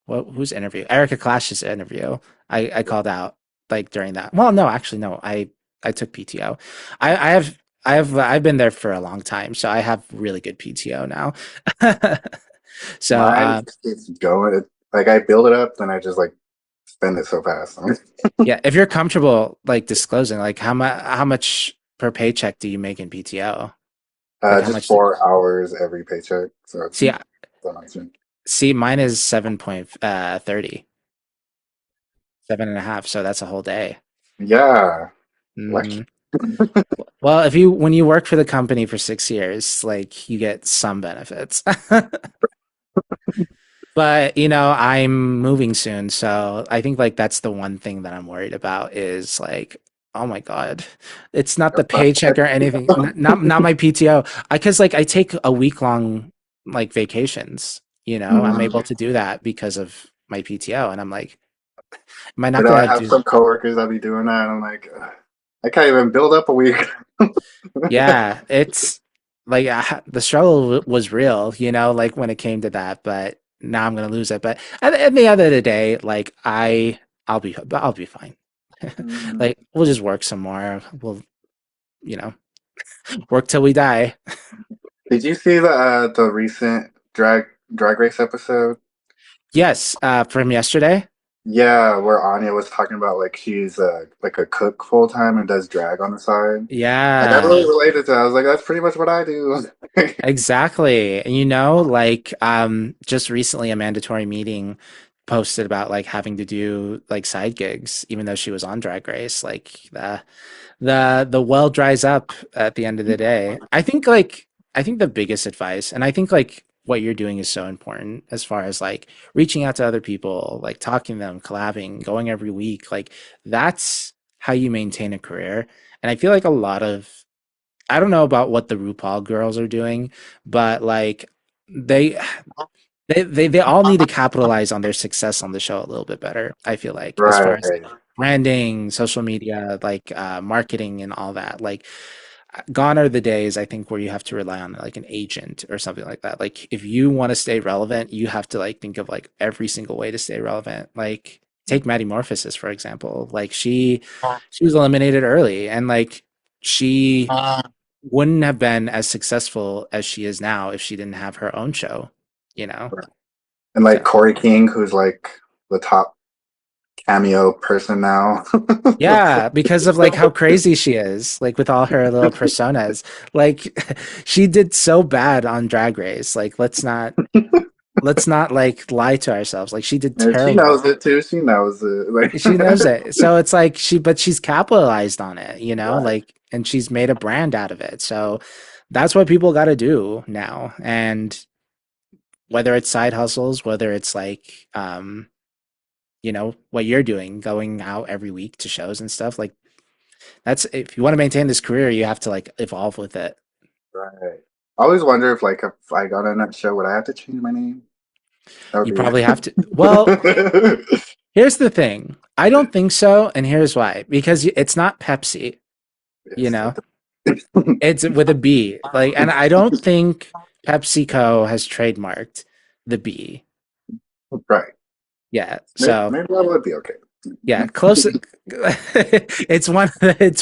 whose interview? Erica Clash's interview. I called out like during that. Well, no, actually no. I took PTO. I have I've been there for a long time, so I have really good PTO now. So Mine just keeps going. Like I build it up, then I just like spend it so fast. yeah, if you're comfortable like disclosing, like how much per paycheck do you make in PTO? Like how Just much? 4 hours every paycheck, so it's See, so much. mine is 7.30, 7.5. So that's a whole day. Yeah, Hmm. lucky. Well, if you when you work for the company for 6 years, like you get some benefits. But I'm moving soon, so I think like that's the one thing that I'm worried about is like, oh my God, it's not the paycheck or anything, not my PTO. Because like I take a week long like vacations, I'm able Mhm. to do that because of my PTO, and I'm like, am I I not know I gonna have do? some coworkers that be doing that, and I'm like, "Ugh, I can't even build up a week." Yeah, it's like the struggle was real, like when it came to that, but now I'm gonna lose it. But at the end of the day, like I'll be fine. Mhm. Like we'll just work some more. We'll, you know, work till we die. Did you see the recent drag race episode? Yes, from yesterday. Yeah, where Anya was talking about like she's like a cook full time and does drag on the side. Like I really Yeah, related to that. I was like, that's pretty much what I do. exactly. And like just recently a mandatory meeting posted about like having to do like side gigs, even though she was on Drag Race. Like the well dries up at the end of the day. I think the biggest advice, and I think like what you're doing is so important as far as like reaching out to other people, like talking to them, collabing, going every week. Like that's how you maintain a career. And I feel like a lot of I don't know about what the RuPaul girls are doing, but like they they all need to capitalize on their success on the show a little bit better. I feel like as far as Right. branding, social media, like marketing and all that. Like gone are the days I think where you have to rely on like an agent or something like that. Like if you want to stay relevant, you have to like think of like every single way to stay relevant. Like take Maddie Morphosis for example. Like she was eliminated early and like she wouldn't have been as successful as she is now if she didn't have her own show, you know? Right. And like So Corey King, who's like the top cameo person now. yeah, because of like how crazy she is, like with all her little personas. Like she did so bad on Drag Race. Like let's not like lie to ourselves. Like she did And she terrible. knows it too. She knows it. She Like knows it. So it's like but she's capitalized on it, right. like and she's made a brand out of it. So that's what people got to do now. And whether it's side hustles, whether it's like what you're doing, going out every week to shows and stuff, like that's if you want to maintain this career, you have to like evolve with it. Right. I always wonder if like if I got on that show, would I have to change my name? That would You be probably have to. Well, here's the thing. I don't think so, and here's why. Because it's not Pepsi, you yes. know. It's with a B. Like, and I don't think PepsiCo has trademarked the B. Right. Yeah. Maybe, So maybe that would be okay. yeah, close. It's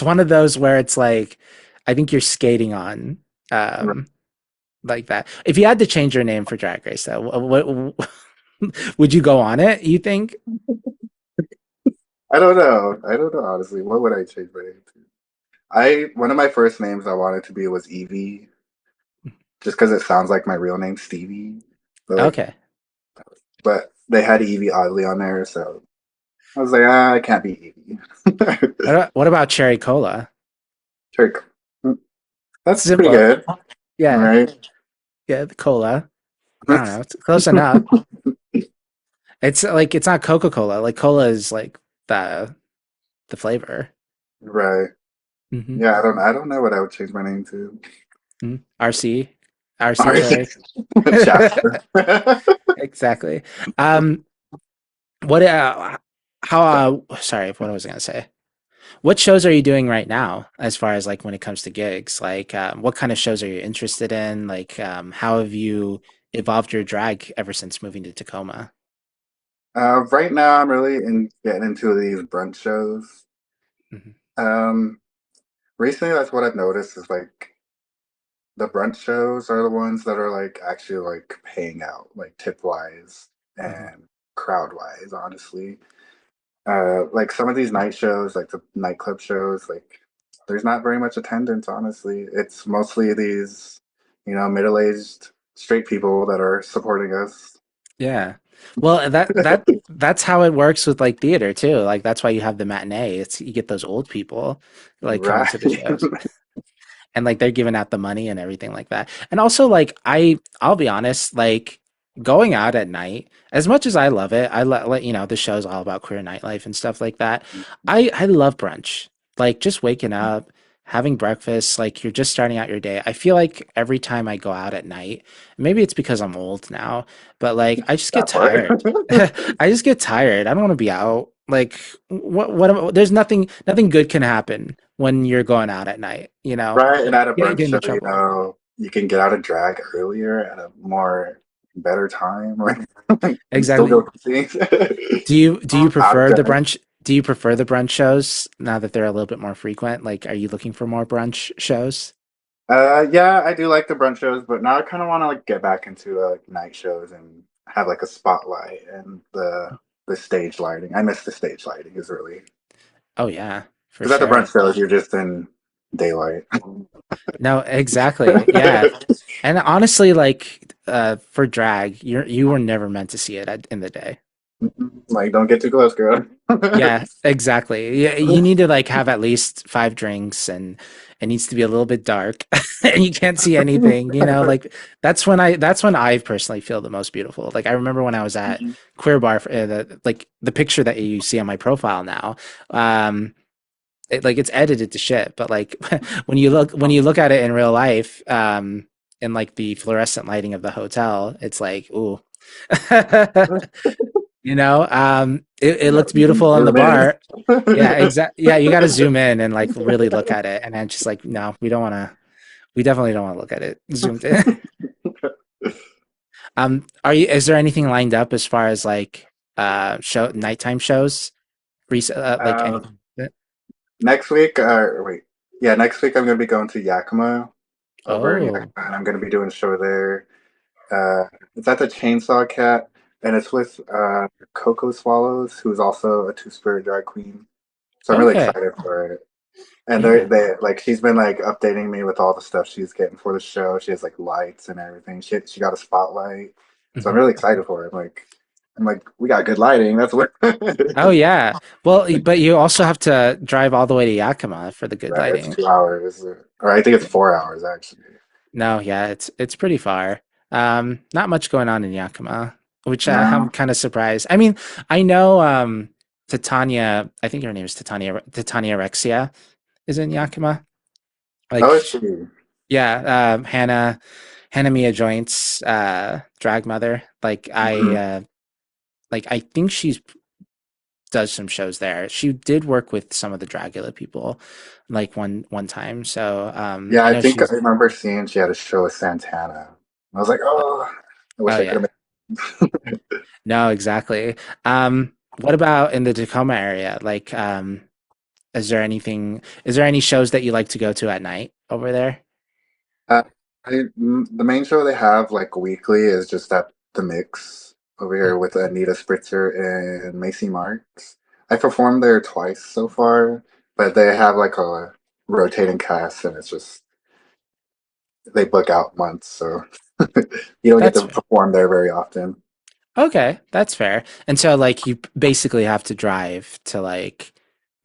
one of those where it's like I think you're skating on Right. um like that. If you had to change your name for Drag Race, though, what would you go on it? You think? I don't know. I don't know honestly. What would I change my name to? I one of my first names I wanted to be was Evie, just because it sounds like my real name, Stevie. But like, Okay. but they had Evie Oddly on there, so I was like, ah, I can't be Evie. What about Cherry Cola? Trick. That's pretty Simple. good, Yeah. right? Yeah. The cola. I don't know. It's close enough. It's like it's not Coca Cola. Like cola is like the flavor. Right. Hmm. Yeah, I don't know what I would change my name to. RC, RC Sorry, Cherry. Jasper. Exactly. Um, what? How? Sorry, what was I gonna say? What shows are you doing right now, as far as like when it comes to gigs? Like, what kind of shows are you interested in? Like, how have you evolved your drag ever since moving to Tacoma? Right now, I'm really getting into these brunch shows. Hmm. Um, Recently, that's what I've noticed is like the brunch shows are the ones that are like actually like paying out, like tip wise Hmm. and crowd wise, honestly. Like some of these night shows, like the nightclub shows, like there's not very much attendance, honestly. It's mostly these, middle-aged straight people that are supporting us. Yeah. Well, that's how it works with like theater too. Like that's why you have the matinee. It's you get those old people like coming Right. to the shows. And like they're giving out the money and everything like that. And also like I'll be honest, like going out at night, as much as I love it, the show's all about queer nightlife and stuff like that. I love brunch. Like just waking up, having breakfast, like you're just starting out your day. I feel like every time I go out at night, maybe it's because I'm old now, but like I just get That part. tired. I just get tired. I don't want to be out. Like there's nothing good can happen when you're going out at night, you know? Right. And at a Get brunch into show, trouble. you can get out of drag earlier at a more better time, right? And still Exactly. go see things. Do you Out of prefer the drag. brunch do you prefer the brunch shows now that they're a little bit more frequent? Like are you looking for more brunch shows? Yeah, I do like the brunch shows, but now I kind of want to like get back into like night shows and have like a spotlight and the stage lighting. I miss the stage lighting is really Oh yeah, for because at the sure. brunch shows you're just in daylight. No, exactly. Yeah. And honestly, like for drag, you were never meant to see it in the day. Like, don't get too close, girl. Yeah, exactly. Yeah, you need to like have at least 5 drinks and it needs to be a little bit dark and you can't see anything, like that's when I personally feel the most beautiful. Like I remember when I was at Queer Bar, like the picture that you see on my profile now, it's edited to shit, but like when you look at it in real life, in like the fluorescent lighting of the hotel, it's like, ooh. It looked beautiful on the Zoom in. bar. Yeah, exactly. Yeah, you got to zoom in and like really look at it. And I'm just like, no, we don't want to. We definitely don't want to look at it zoomed in. Is there anything lined up as far as like show nighttime shows? Like Uh, anything? Next week, wait, yeah, next week I'm gonna be going to Yakima over in Yakima, Oh, and I'm gonna be doing a show there. Uh, it's at the Chainsaw Cat, and it's with Coco Swallows, who's also a two-spirit drag queen. So I'm really okay. excited for it. And Yeah. they like she's been like updating me with all the stuff she's getting for the show. She has like lights and everything. She got a spotlight, so I'm Mhm. really excited for it. I'm like, we got good lighting. That's what. Oh yeah. Well, but you also have to drive all the way to Yakima for the good Right, it's lighting. 2 hours, or I think it's 4 hours actually. No, yeah, it's pretty far. Not much going on in Yakima, which I'm No, kind of surprised. I mean, I know Titania, I think her name is Titania Rexia is in Yakima. Like oh, it's she. yeah, Hannah Mia Joint's drag mother. Mhm. Like I think she's does some shows there. She did work with some of the Dragula people like one time. So Yeah, I I know think I she's remember seeing she had a show with Santana. I was like, oh, I oh wish I could yeah. have been. No, exactly. What about in the Tacoma area? Like, is there any shows that you like to go to at night over there? Uh, the main show they have like weekly is just at the Mix over here Mm. with Anita Spritzer and Macy Marks. I performed there twice so far, but they have like a rotating cast, and it's just they book out months, so you don't get That's to fair. perform there very often. Okay, that's fair. And so, like, you basically have to drive to like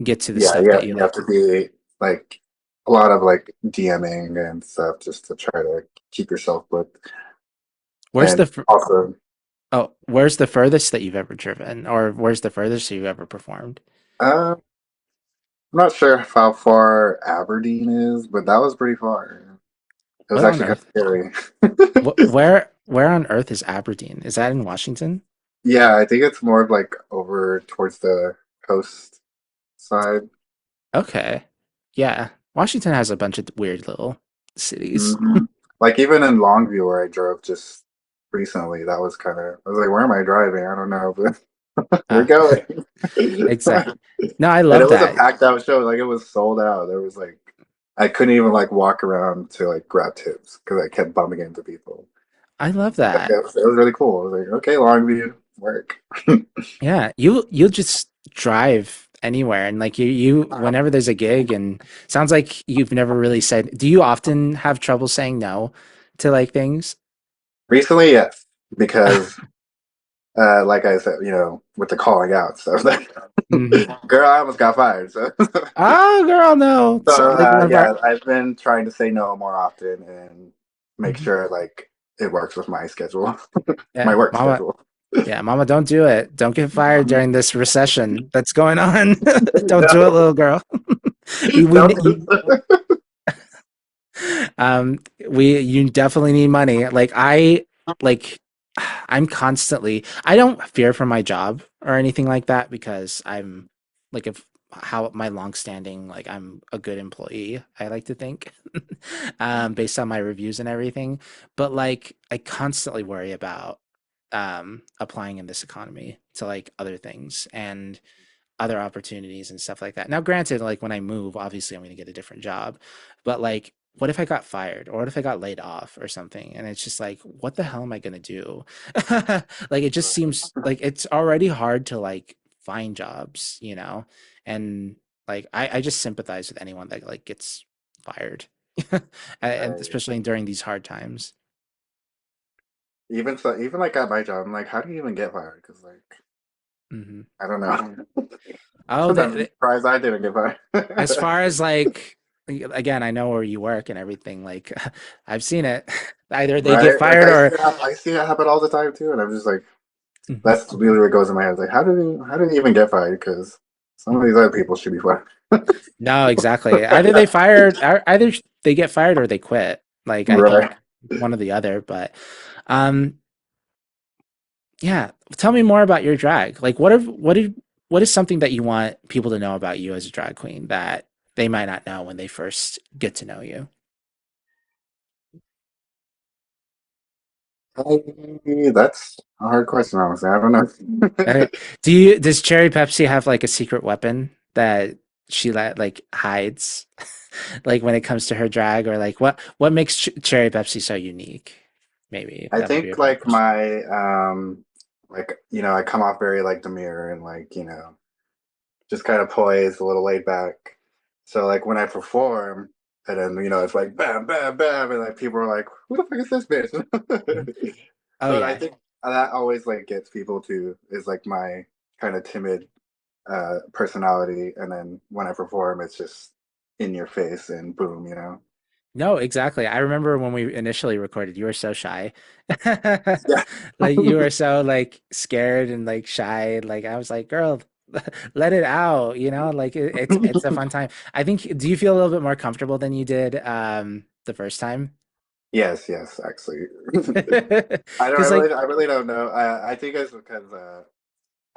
get to the Yeah, stuff yeah, that you you have like. to be like a lot of like DMing and stuff just to try to keep yourself booked. Where's And the also, where's the furthest that you've ever driven, or where's the furthest you've ever performed? uh, I'm not sure how far Aberdeen is, but that was pretty far. It was What on actually kind earth? of scary. Where on earth is Aberdeen? Is that in Washington? Yeah, I think it's more of like over towards the coast side. Okay. Yeah. Washington has a bunch of weird little cities. Like even in Longview where I drove just recently, that was kind of, I was like, where am I driving? I don't know, but we're Uh, going. exactly. No, I And love it was a that. packed out show. Like it was sold out. There was like I couldn't even like walk around to like grab tips because I kept bumping into people. I love Like, that. it was really cool. I was like, okay, Longview, work. Yeah, you'll just drive anywhere and like you whenever there's a gig and sounds like you've never really said, do you often have trouble saying no to like things? Recently, yes, because like I said, with the calling out stuff, like, Hmm. girl, I almost got fired. So, Oh, girl, no. So, like one of our yeah, I've been trying to say no more often and make Mhm. sure like it works with my schedule, my Yeah, work mama. schedule. Yeah, mama, don't do it. Don't get fired during this recession that's going on. Don't do it, little girl. We Don't do you, um we you definitely need money. Like I'm constantly I don't fear for my job or anything like that because I'm like if how my long standing like I'm a good employee, I like to think. Based on my reviews and everything. But like I constantly worry about applying in this economy to like other things and other opportunities and stuff like that. Now, granted, like when I move, obviously I'm going to get a different job, but like, what if I got fired or what if I got laid off or something? And it's just like, what the hell am I going to do? Like, it just seems like it's already hard to like find jobs, you know? And like, I just sympathize with anyone that like gets fired, and Right. especially during these hard times. Even so, even like at my job, I'm like, how do you even get fired? Because like, Hmm. I don't know. Oh, Sometimes I'm surprised I didn't get as fired. far as like again, I know where you work and everything. Like I've seen it. Either they get Right? Like fired or I see it happen all the time too, and I'm just like, Mhm. that's really what goes in my head. Like, how did he even get fired? Because some of these other people should be fired. No, exactly. Either they fired or either they get fired or they quit. Like I Right. think one or the other. But um yeah, tell me more about your drag. Like what is something that you want people to know about you as a drag queen that they might not know when they first get to know you? That's a hard question, honestly. I don't know. Okay. Does Cherry Pepsi have like a secret weapon that she like hides like when it comes to her drag or like what makes Cherry Pepsi so unique? Maybe I that would be a think better like question. my I come off very like demure and like, just kind of poised, a little laid back. So like when I perform, and then it's like bam, bam, bam, and like people are like, "Who the fuck is this Mhm. bitch?" Oh So I yeah. think that always like gets people to is like my kind of timid personality, and then when I perform, it's just in your face and boom. No, exactly. I remember when we initially recorded, you were so shy. Yeah, Like you were so like scared and like shy. Like I was like, girl, let it out, you know? Like it's a fun time. I think do you feel a little bit more comfortable than you did the first time? yes, yes, actually. Because like I really don't know. I think it's because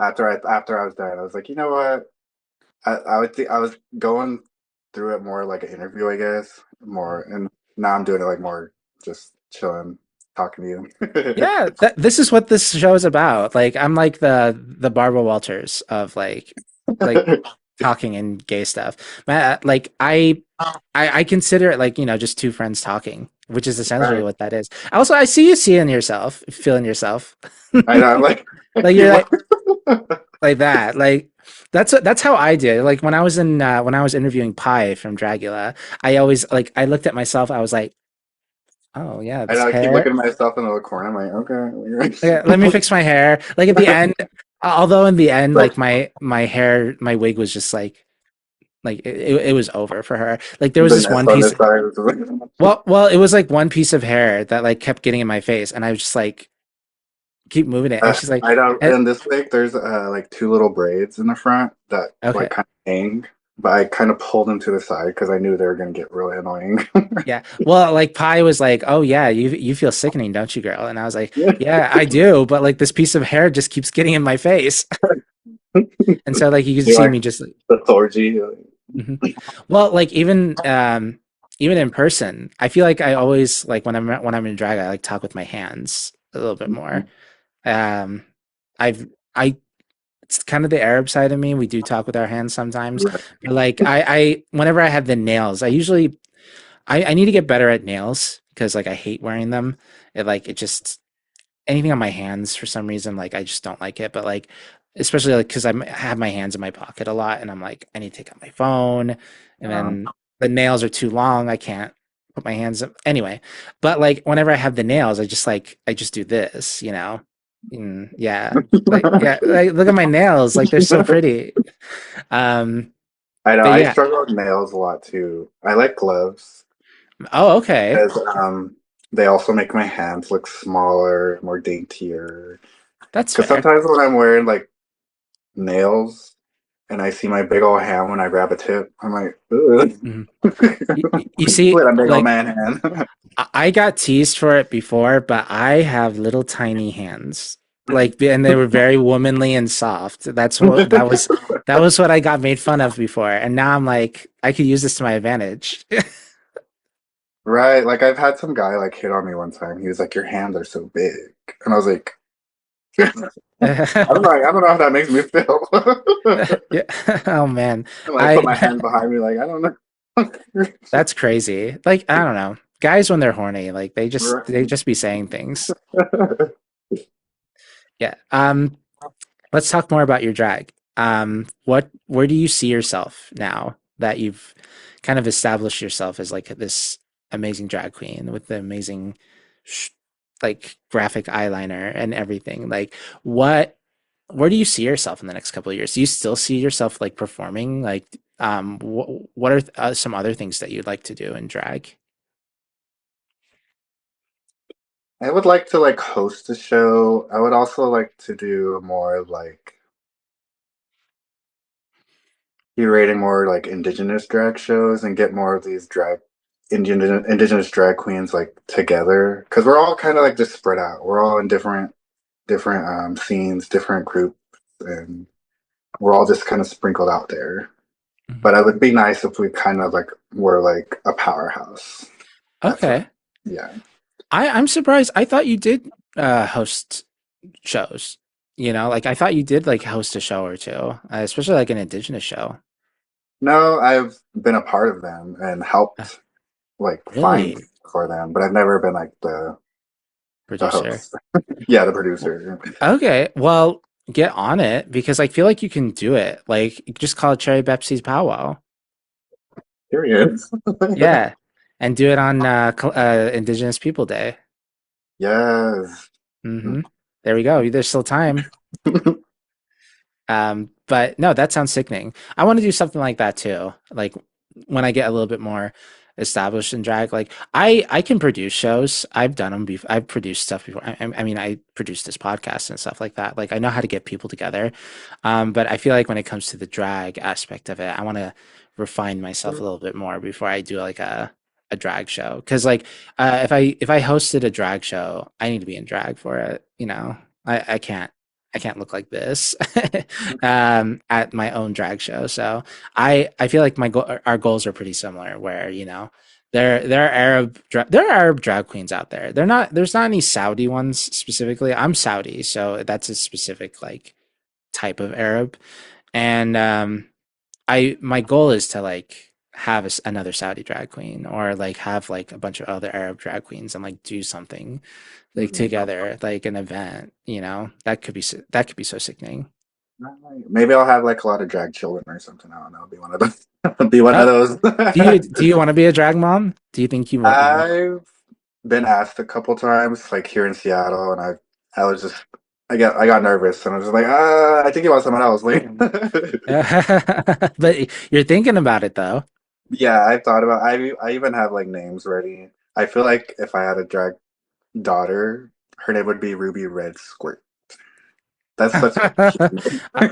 after I was done, I was like, you know what? I was going through it more like an interview, I guess, more, and now I'm doing it like more just chilling, talking to you. yeah, this is what this show is about. Like I'm like the Barbara Walters of like talking and gay stuff. Like I consider it like, you know, just two friends talking, which is essentially Right. what that is. Also, I see you seeing yourself, feeling yourself. I know. I'm like, Like you're people. like that. Like that's how I did. Like when I was interviewing Pi from Dragula, I always like I looked at myself, I was like, "Oh, yeah, I this know. I keep hair. looking at myself in the little corner. I'm like, Yeah, let me okay. fix my hair." Like at the end, although in the end Like like my hair, my wig was just like it was over for her. Like there was the this nest one on piece. this side. Well, it was like one piece of hair that like kept getting in my face, and I was just like keep moving it, and she's like, I don't. eh, In this wig, there's like two little braids in the front that like "Okay, kind of hang. but I kind of pulled them to the side because I knew they were going to get really annoying. Yeah. Well, like Pi was like, "Oh yeah, you feel sickening, don't you, girl?" And I was like, "Yeah, I do, but like this piece of hair just keeps getting in my face." And so like you can They see like me just the orgy. mhm. Well, like even in person, I feel like I always like when I'm in drag, I like talk with my hands a little bit more. Um I've I it's kind of the Arab side of me. We do talk with our hands sometimes. But like I whenever I have the nails, I need to get better at nails because like I hate wearing them. It just anything on my hands for some reason, like I just don't like it. But like, especially like because I have my hands in my pocket a lot, and I'm like, I need to take out my phone, and Um, then the nails are too long. I can't put my hands up anyway. But like, whenever I have the nails, I just do this, you know. Yeah, like look at my nails, like they're so pretty. Um, I know but I yeah. struggle with nails a lot too. I like gloves Oh, okay, because they also make my hands look smaller, more daintier. that's Because fair. sometimes when I'm wearing like nails and I see my big old hand when I grab a tip, I'm like, ugh. Mhm. You see, Look at that big old like man hand. I got teased for it before, but I have little tiny hands. Like, and they were very womanly and soft. That was what I got made fun of before. And now I'm like, I could use this to my advantage. Right, like I've had some guy like hit on me one time. He was like, "Your hands are so big," and I was like, I don't know how that makes me feel." Yeah. Oh man. And like I put my hands behind me, like I don't know. that's crazy. Like, I don't know. Guys when they're horny, like they Right. just be saying things. Yeah. Let's talk more about your drag. Where do you see yourself now that you've kind of established yourself as like this amazing drag queen with the amazing, sh like graphic eyeliner and everything? Like, where do you see yourself in the next couple of years? Do you still see yourself like performing? Like, what are some other things that you'd like to do in drag? I would like to like host a show. I would also like to do more like curating more like indigenous drag shows and get more of these indigenous drag queens like together because we're all kind of like just spread out. We're all in different scenes, different groups, and we're all just kind of sprinkled out there. Mhm. But it would be nice if we kind of like were like a powerhouse. That's what, Okay. yeah. I'm surprised. I thought you did host shows. You know, like I thought you did like host a show or two, especially like an indigenous show. No, I've been a part of them and Uh, helped like find really, for them, but I've never been like the producer? host. Yeah, the producer. Okay, well, get on it because I feel like you can do it. Like, just call it Cherry Bepsi's powwow. Period. Yeah, and do it on Indigenous People Day. Yes. Mm-hmm. There we go. There's still time. But no, that sounds sickening. I want to do something like that too. Like when I get a little bit more established in drag, like I can produce shows. I've done them before. I've produced stuff before. I mean, I produced this podcast and stuff like that. Like I know how to get people together. But I feel like when it comes to the drag aspect of it, I want to refine myself a little bit more before I do like a drag show. Because like if I hosted a drag show, I need to be in drag for it. You know, I can't. I can't look like this at my own drag show. So I feel like our goals are pretty similar. Where you know there are there are Arab drag queens out there. There's not any Saudi ones specifically. I'm Saudi, so that's a specific like type of Arab. And I my goal is to like have another Saudi drag queen or like have like a bunch of other Arab drag queens and like do something like Mhm. together, like an event, you know, that could be so sickening. Maybe I'll have like a lot of drag children or something. I don't know. Be one of those. Be one of Uh, those. do you want to be a drag mom? Do you think you want? I've been asked a couple times, like here in Seattle, and I was just I got nervous and I was just like, I think you want someone else. Like, But you're thinking about it though. yeah, I thought about. I even have like names ready. I feel like if I had a drag daughter, her name would be Ruby Red Squirt. That's such a cute. Uh,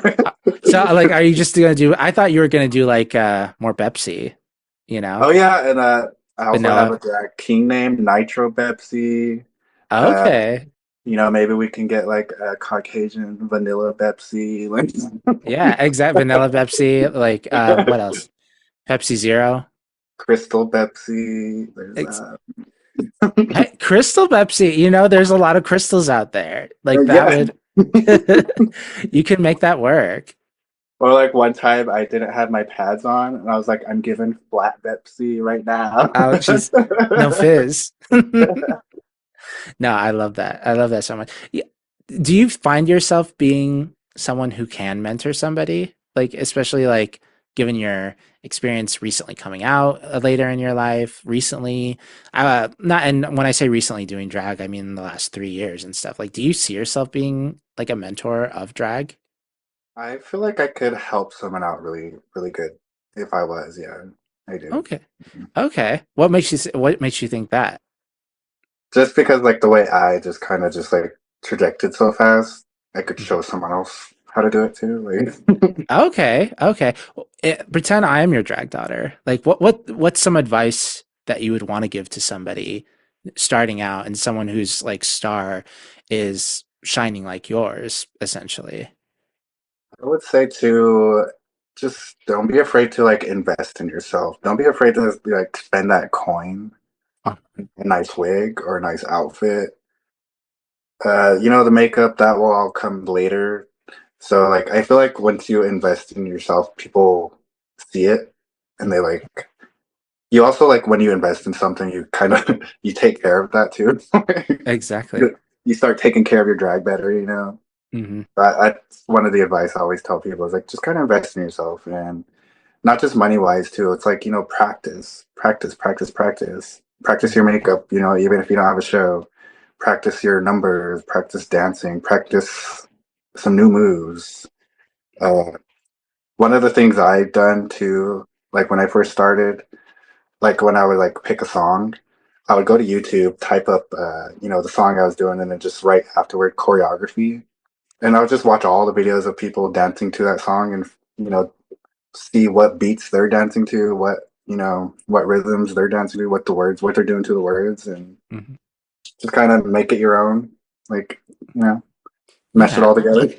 so, like, are you just gonna do? I thought you were gonna do like more Pepsi, you know, Oh yeah, and I also have vanilla. a drag king name, Nitro Bepsi. Uh, Okay, maybe we can get like a Caucasian vanilla Bepsi, like yeah, exact vanilla Pepsi. Like, what else? Pepsi Zero. Crystal Bepsi. There's Ex Hey, Crystal Pepsi. You know, there's a lot of crystals out there. Like that yeah. would, you can make that work. Or like one time I didn't have my pads on and I was like, I'm giving flat Pepsi right now. Oh, she's no fizz. No, I love that. I love that so much. Yeah. Do you find yourself being someone who can mentor somebody? Like, especially like given your experience recently coming out later in your life, recently, not, and when I say recently doing drag, I mean in the last 3 years and stuff. Like, do you see yourself being like a mentor of drag? I feel like I could help someone out really, really good if I was. Yeah, I do. Okay. Okay. What makes you think that? Just because like the way I just kind of just like trajected so fast, I could Mhm. show someone else how to do it too. Like Okay. Okay. Well, pretend I am your drag daughter. Like what's some advice that you would want to give to somebody starting out and someone whose like star is shining like yours, essentially? I would say to just don't be afraid to like invest in yourself. Don't be afraid to like spend that coin on a nice wig or a nice outfit. The makeup that will all come later. So like I feel like once you invest in yourself, people see it and they like you also like when you invest in something you kind of you take care of that too. Exactly. You start taking care of your drag better. Hmm. But that's one of the advice I always tell people is like just kind of invest in yourself and not just money wise too. It's like, practice, practice, practice, practice. Practice your makeup, even if you don't have a show. Practice your numbers, practice dancing, practice some new moves. Uh, One of the things I've done too, like when I first started, like when I would like pick a song, I would go to YouTube, type up, the song I was doing, and then just write afterward choreography. And I would just watch all the videos of people dancing to that song and, you know, see what beats they're dancing to, what rhythms they're dancing to, what they're doing to the words, and Hmm. just kind of make it your own. Like, you know, mesh it Yeah. all together.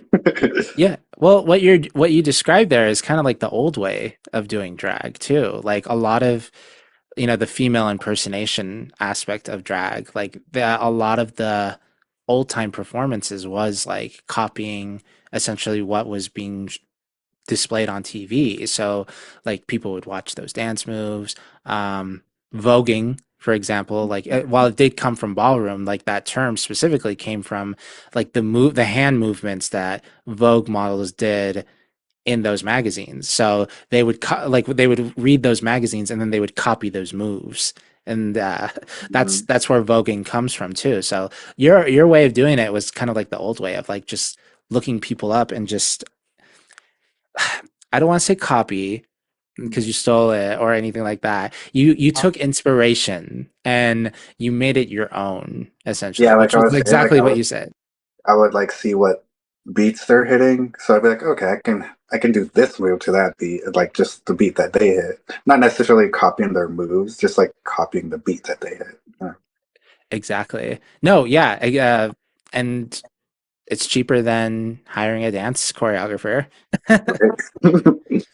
Yeah. Well, what you described there is kind of like the old way of doing drag too. Like a lot of the female impersonation aspect of drag, like a lot of the old time performances was like copying essentially what was being displayed on TV. So like people would watch those dance moves, voguing, for example, like while it did come from ballroom, like that term specifically came from like the hand movements that Vogue models did in those magazines. So they would like they would read those magazines and then they would copy those moves. And Mhm. that's where voguing comes from too. So your way of doing it was kind of like the old way of like just looking people up and just I don't want to say copy because you stole it or anything like that. You took inspiration and you made it your own essentially, Yeah, like which I was was saying, like exactly what you said. I would like see what beats they're hitting. So I'd be like, okay, I can do this move to that beat, like just the beat that they hit. Not necessarily copying their moves, just like copying the beat that they hit. Exactly. No, yeah, and it's cheaper than hiring a dance choreographer. Right?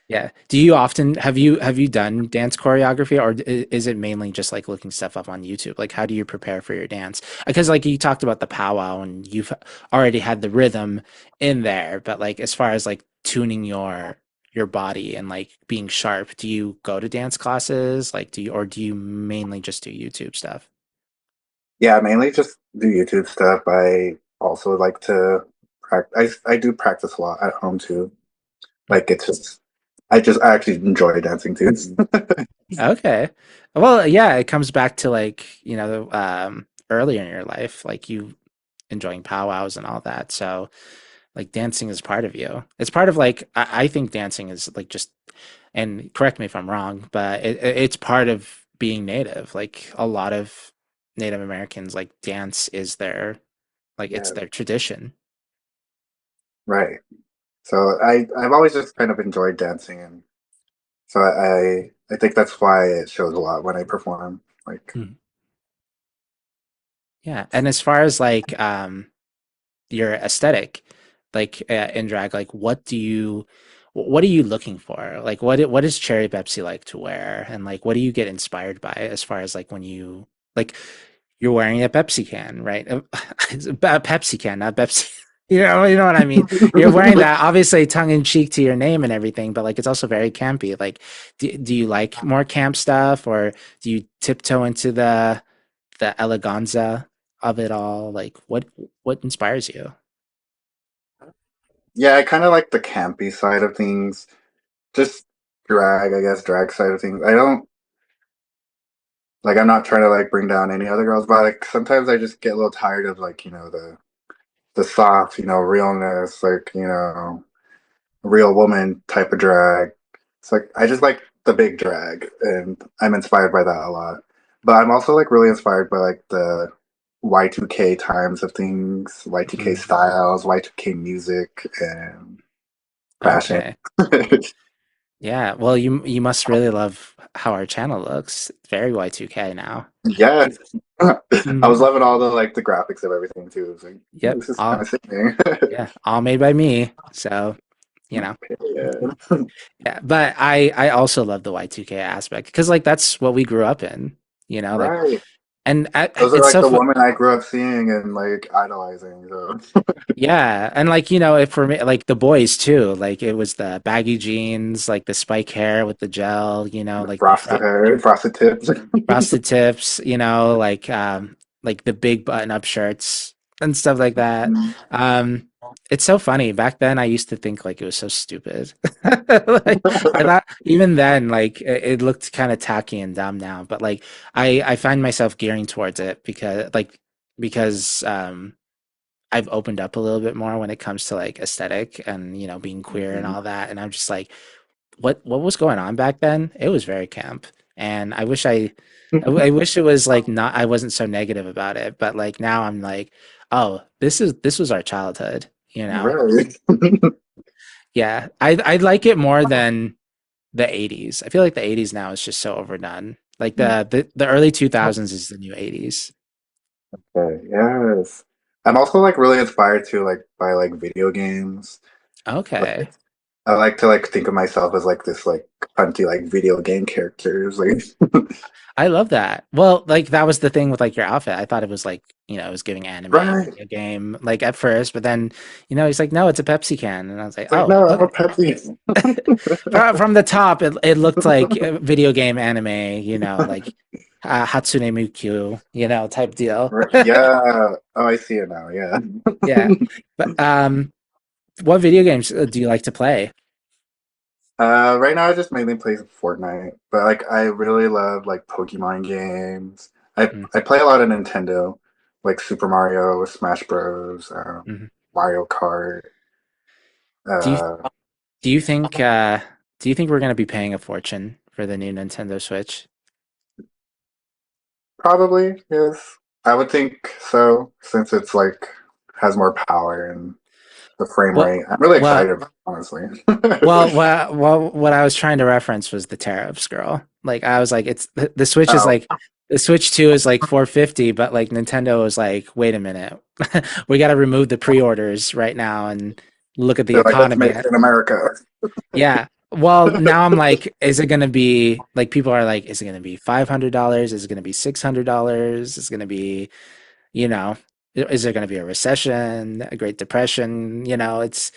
Yeah. Do you often have you done dance choreography or is it mainly just like looking stuff up on YouTube? Like how do you prepare for your dance? Because like you talked about the powwow and you've already had the rhythm in there, but like as far as like tuning your body and like being sharp, do you go to dance classes? Like do you mainly just do YouTube stuff? Yeah, mainly just do YouTube stuff. I also like to practice. I do practice a lot at home too. Like I actually enjoy dancing too. Okay. Well, yeah, it comes back to like, earlier in your life, like you enjoying powwows and all that. So, like, dancing is part of you. It's part of like, I think dancing is like just, and correct me if I'm wrong, but it's part of being Native. Like, a lot of Native Americans, like, dance is their, like, it's Yeah, their tradition. right. So I've always just kind of enjoyed dancing, and so I think that's why it shows a lot when I perform. Like, Mhm. Yeah. And as far as like your aesthetic, like in drag, like what are you looking for? Like what is Cherry Bepsi like to wear? And like what do you get inspired by as far as like when you like you're wearing a Pepsi can, right? It's a Pepsi can, not Pepsi. You know what I mean? You're wearing that obviously tongue in cheek to your name and everything, but like it's also very campy. Like do you like more camp stuff or do you tiptoe into the eleganza of it all? Like what inspires you? yeah, I kind of like the campy side of things. Just drag, I guess, drag side of things. I don't like. I'm not trying to like bring down any other girls, but like sometimes I just get a little tired of like the soft, realness, like real woman type of drag. It's like I just like the big drag, and I'm inspired by that a lot. But I'm also like really inspired by like the Y2K times of things, Y2K Mhm. styles, Y2K music, and fashion. Okay. Yeah. Well, you must really love how our channel looks. It's very Y2K now. Yeah, I was Mhm. loving all the like the graphics of everything too. It was like, ooh, Yep. this is kind All of sickening. yeah, all made by me. So, you know. Yeah, Yeah, but I also love the Y2K aspect because like that's what we grew up in, like right. and Those are it's like so the fu women I grew up seeing and like idolizing. So yeah, and like if for me like the boys too, like it was the baggy jeans, like the spike hair with the gel, the like the frosted hair, frosted tips. frosted tips, like the big button-up shirts and stuff like that. Um, it's so funny. Back then, I used to think like it was so stupid. Like I thought even then, like it looked kind of tacky and dumb now, but like I find myself gearing towards it because I've opened up a little bit more when it comes to like aesthetic and being queer and Mhm. all that, and I'm just like what was going on back then? It was very camp, and I wish it was like not I wasn't so negative about it, but like now I'm like, oh, this was our childhood, you know? Really? Yeah, I like it more than the '80s. I feel like the '80s now is just so overdone. Like the early 2000s is the new '80s. Okay, yes. I'm also like really inspired to like by like video games. Okay. Like I like to like think of myself as like this like cunty like video game characters. Like I love that. Well, like that was the thing with like your outfit. I thought it was like, it was giving anime right. video game like at first, but then, he's like, no, it's a Pepsi can. And I was like, It's like oh, no, I'm okay. a Pepsi. From the top, it looked like a video game anime, like Hatsune Miku, type deal. Right. Yeah. Oh, I see it now. Yeah. Yeah. But what video games do you like to play? Right now I just mainly play Fortnite, but like I really love like Pokemon games. I play a lot of Nintendo, like Super Mario, Smash Bros, Mm-hmm. Mario Kart. Do you Uh, do you think do you think we're gonna be paying a fortune for the new Nintendo Switch? Probably yes. I would think so, since it's like has more power and the frame Well, rate. I'm really well, excited, honestly. what I was trying to reference was the tariffs, girl. Like I was like, it's the Switch is Oh, like the Switch 2 is like 450, but like Nintendo is like, wait a minute, we got to remove the pre-orders right now and look at the they're like let's economy. make it in America. Yeah. Well, now I'm like, is it gonna be like people are like, is it gonna be $500? Is it gonna be $600? Is it gonna be, you know, is there gonna be a recession, a Great Depression? It's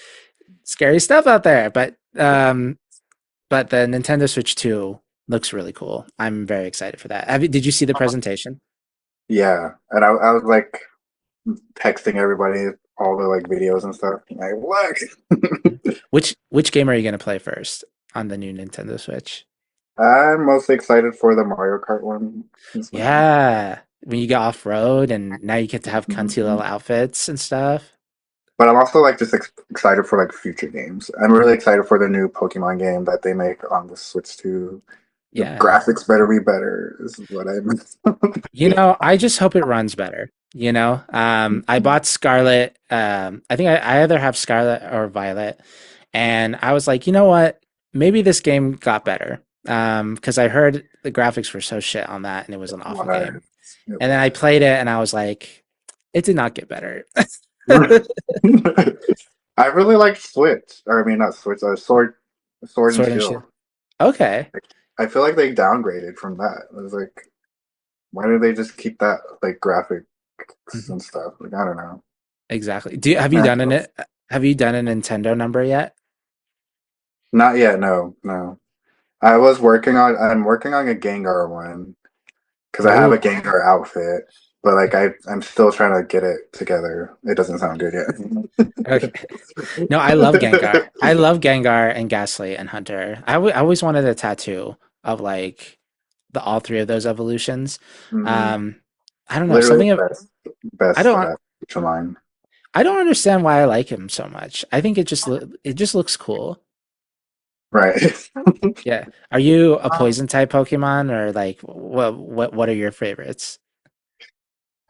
scary stuff out there. But the Nintendo Switch 2 looks really cool. I'm very excited for that. Did you see the presentation? Yeah, and I was like texting everybody all the like videos and stuff. Like, Mhm. look. Which game are you gonna play first on the new Nintendo Switch? I'm mostly excited for the Mario Kart one. This one. Yeah, when you go off road and now you get to have cunty little Mhm. outfits and stuff. But I'm also like just excited for like future games. I'm really excited for the new Pokemon game that they make on the Switch 2. The Yeah. graphics better be better is what I'm. I just hope it runs better. you know. I bought Scarlet. I think I either have Scarlet or Violet, and I was like, you know what? Maybe this game got better. Because I heard the graphics were so shit on that, and it was It an awful game. was. It And then I was. played it, and I was like, it did not get better. I really like Switch, or I mean not Switch, Sword and Sword and Shield. Shield. Okay. I feel like they downgraded from that. It was like, why did they just keep that like graphics Mhm. and stuff? Like I don't know. Exactly. Do you, have you done Natural. it? Have you done a Nintendo number yet? Not yet. No, no. I'm working on a Gengar one because I have a Oh, Gengar outfit, but like I'm still trying to get it together. It doesn't sound good yet. okay. No, I love Gengar. I love Gengar and Ghastly and Hunter. I always wanted a tattoo of like the all three of those evolutions. Mhm. Um, I don't know, Literally something the of I best don't feature line. I don't understand why I like him so much. I think it just looks cool. Right. Yeah. Are you a poison type Pokemon or like what are your favorites?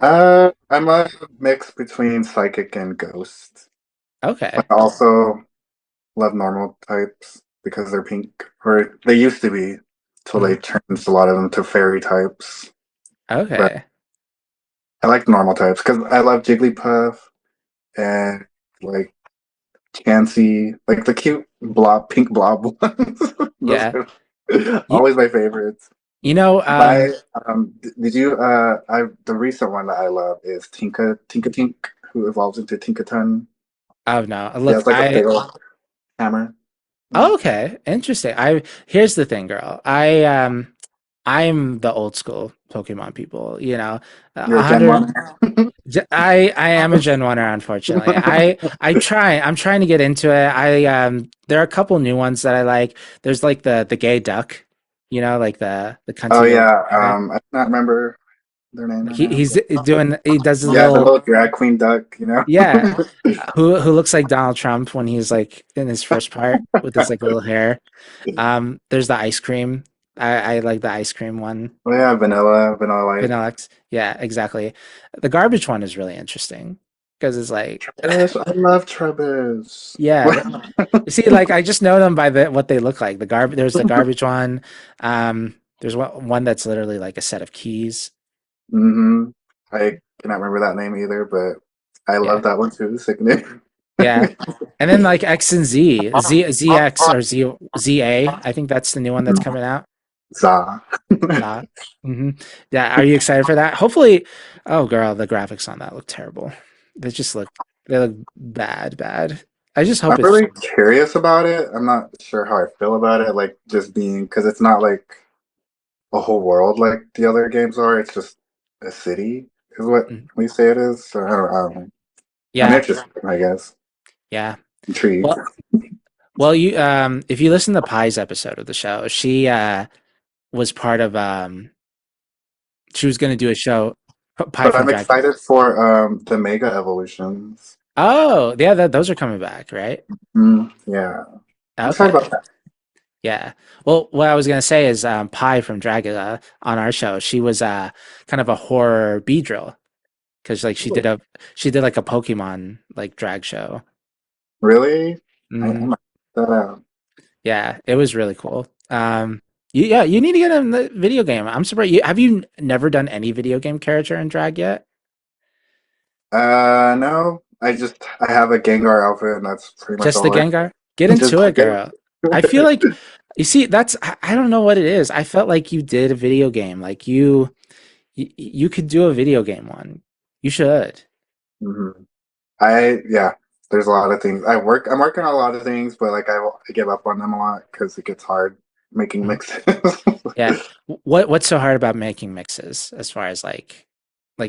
I'm a mix between psychic and ghost. But Okay. I also love normal types because they're pink, or they used to be, till they Mhm. changed a lot of them to fairy types. But Okay. I like normal types because I love Jigglypuff and like Chansey, like the cute blob, pink blob ones. Those Yeah. are You, always my favorites. you know, My did you I the recent one that I love is Tinka Tink, who evolves into Tinkaton. oh no. Yeah, Look, it's like a big old hammer. oh, Mm. okay. Interesting. Here's the thing, girl. I'm the old school Pokemon people, you know. You're A a Gen hundred 1. I am a Gen 1er, unfortunately. I'm trying to get into it. I there are a couple new ones that I like. There's like the gay duck, you know, like the Oh cunty little yeah, guy. I cannot remember their name right now. He does a Yeah, the little little drag queen duck, you know. yeah, who looks like Donald Trump when he's like in his first part with his like little hair. There's the ice cream. I like the ice cream one. Oh yeah, Vanilla Ice. Vanilla X. Yeah, exactly. The garbage one is really interesting because it's like Trebis, I love Trebis. yeah, you see, like I just know them by what they look like. There's the garbage one. There's one that's literally like a set of keys. Mm-hmm. I cannot remember that name either, but I love Yeah, that one too. Sick name. yeah. And then like X and ZX or ZA. I think that's the new one that's coming out. Za. Yeah. Yeah. Are you excited for that? Hopefully. Oh, girl, the graphics on that look terrible. They just look they look bad, bad. I just hope I'm it's really curious about it. I'm not sure how I feel about it, like just being because it's not like a whole world like the other games are. It's just a city, is what mm, we say it is. So I don't know. I'm yeah, interested, I guess. yeah. Intrigued. Well, you if you listen to Pi's episode of the show, she was part of she was going to do a show Pi But from I'm Drag King. excited for the Mega Evolutions. Oh, yeah, those are coming back, right? Yeah. I'm excited Okay. about that. Yeah. Well, what I was going to say is Pi from Dragula on our show, she was kind of a horror Beedrill because like she did like a Pokemon like drag show. Really? I Hmm. might check that out. Yeah, it was really cool. Yeah, you need to get in the video game. I'm surprised. Have you never done any video game character in drag yet? No. I have a Gengar outfit and that's pretty much Just the all I Gengar? Get just into it, girl. I feel like you see I don't know what it is. I felt like you did a video game. Like you could do a video game one. You should. hmm yeah, there's a lot of things. I'm working on a lot of things, but like I give up on them a lot because it gets hard making Mhm. mixes. Yeah. What's so hard about making mixes as far as like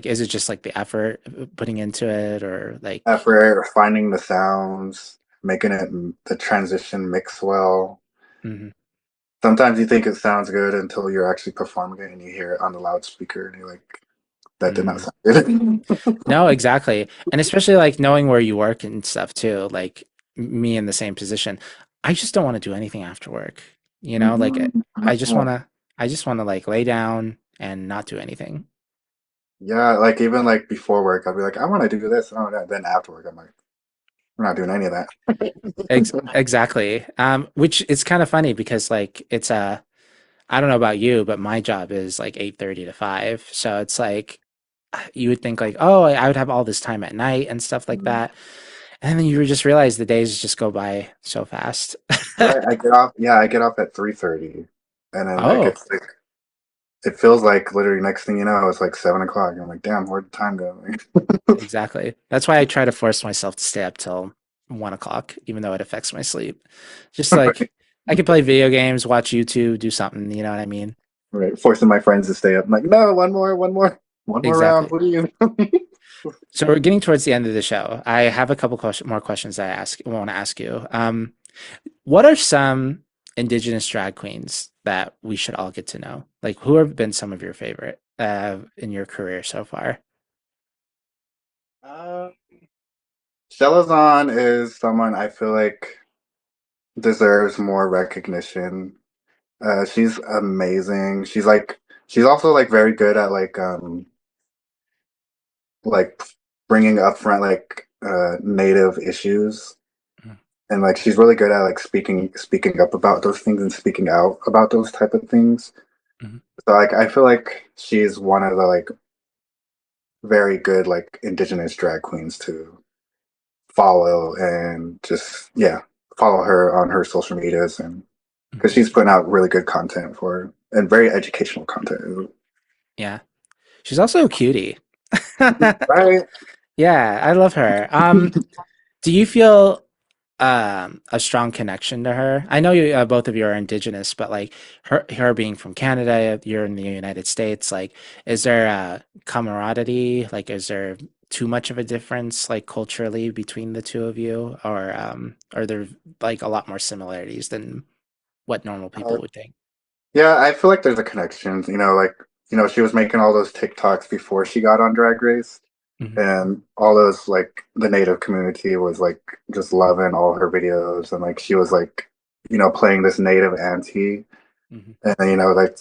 is it just like the effort putting into it or like Effort, finding the sounds, making it the transition mix well. mhm. Sometimes you think it sounds good until you're actually performing it and you hear it on the loudspeaker and you're like, that did not Mhm. sound good. No, exactly. And especially like knowing where you work and stuff too, like me in the same position. I just don't want to do anything after work. You know, like Mhm. I just want to like lay down and not do anything. Yeah, like even like before work, I'd be like, I want to do this. Oh, then after work, I'm like, we're not doing any of that. Exactly. Which it's kind of funny because like it's I don't know about you, but my job is like 8:30 to 5. So it's like you would think like, oh, I would have all this time at night and stuff like Mm. that. And then you would just realize the days just go by so fast. Right, I get off. Yeah, I get off at 3:30, and then like Oh, it's like it feels like literally next thing you know, it's like 7 o'clock. I'm like, damn, where'd the time go? exactly. That's why I try to force myself to stay up till 1 o'clock, even though it affects my sleep. Just like I could play video games, watch YouTube, do something, you know what I mean? Right, forcing my friends to stay up. I'm like, no, one more round, Exactly. please. So we're getting towards the end of the show. I have a couple more questions that I want to ask you. What are some Indigenous drag queens that we should all get to know? Like, who have been some of your favorite in your career so far? uh, Shelazon is someone I feel like deserves more recognition. She's amazing. She's also like very good at like bringing up front like native issues, Mhm, and like she's really good at like speaking up about those things and speaking out about those type of things. mhm, So like I feel like she's one of the like very good like indigenous drag queens to follow, and just yeah, follow her on her social medias, and because mhm. she's putting out really good content for and very educational content. Yeah, she's also a cutie. Right. Yeah, I love her. Do you feel a strong connection to her? I know you both of you are indigenous, but like her being from Canada, you're in the United States. Like, is there a camaraderie? Like, is there too much of a difference like culturally between the two of you, or are there like a lot more similarities than what normal Uh, people would think? yeah, I feel like there's a connection. Like she was making all those TikToks before she got on Drag Race, Hmm. and all those like the native community was like just loving all her videos, and like she was like playing this native auntie, Hmm. and like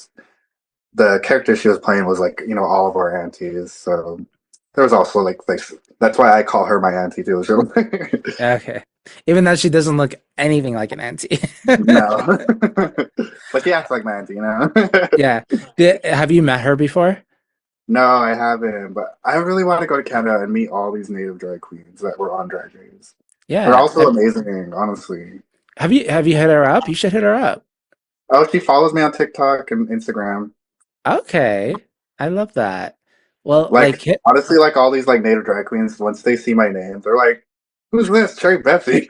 the character she was playing was like all of our aunties. So there was also like this. That's why I call her my auntie too. So, Okay, even though she doesn't look anything like an auntie. no, but she acts like my auntie. Yeah. Have you met her before? No, I haven't, but I really want to go to Canada and meet all these native drag queens that were on Drag Race. They're Yeah. also amazing, honestly. Have you hit her up? You should hit her up. Oh, she follows me on TikTok and Instagram. Okay. I love that. Well, like Like, honestly, like all these like native drag queens, once they see my name, they're like, "Who's this? Cherri Bepsi?"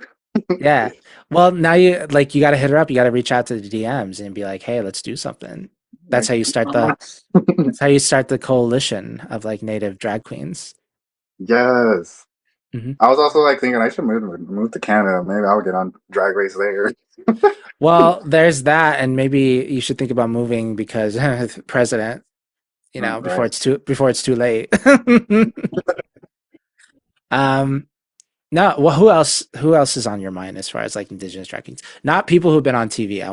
yeah. Well, now you got to hit her up. You got to reach out to the DMs and be like, "Hey, let's do something." That's Like, how you thank you start so the much. that's how you start the coalition of like native drag queens. Yes. Hmm. I was also like thinking I should move to Canada. Maybe I'll get on Drag Race there. Well, there's that, and maybe you should think about moving because president, Right. before it's too late. Um, No, well, who else is on your mind as far as like indigenous drag queens? Not people who've been on TV. I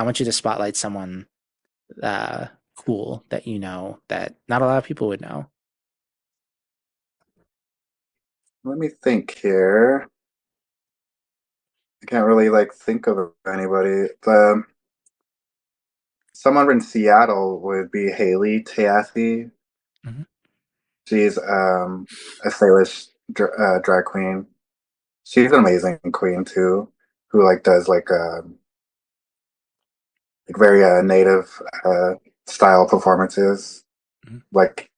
want you to spotlight someone uh cool that you know that not a lot of people would know. Let me think here. I can't really like think of anybody. Someone in Seattle would be Haley Tayathi. Hmm. She's a Salish drag queen. She's an amazing queen too, who like does like very native style performances. Like,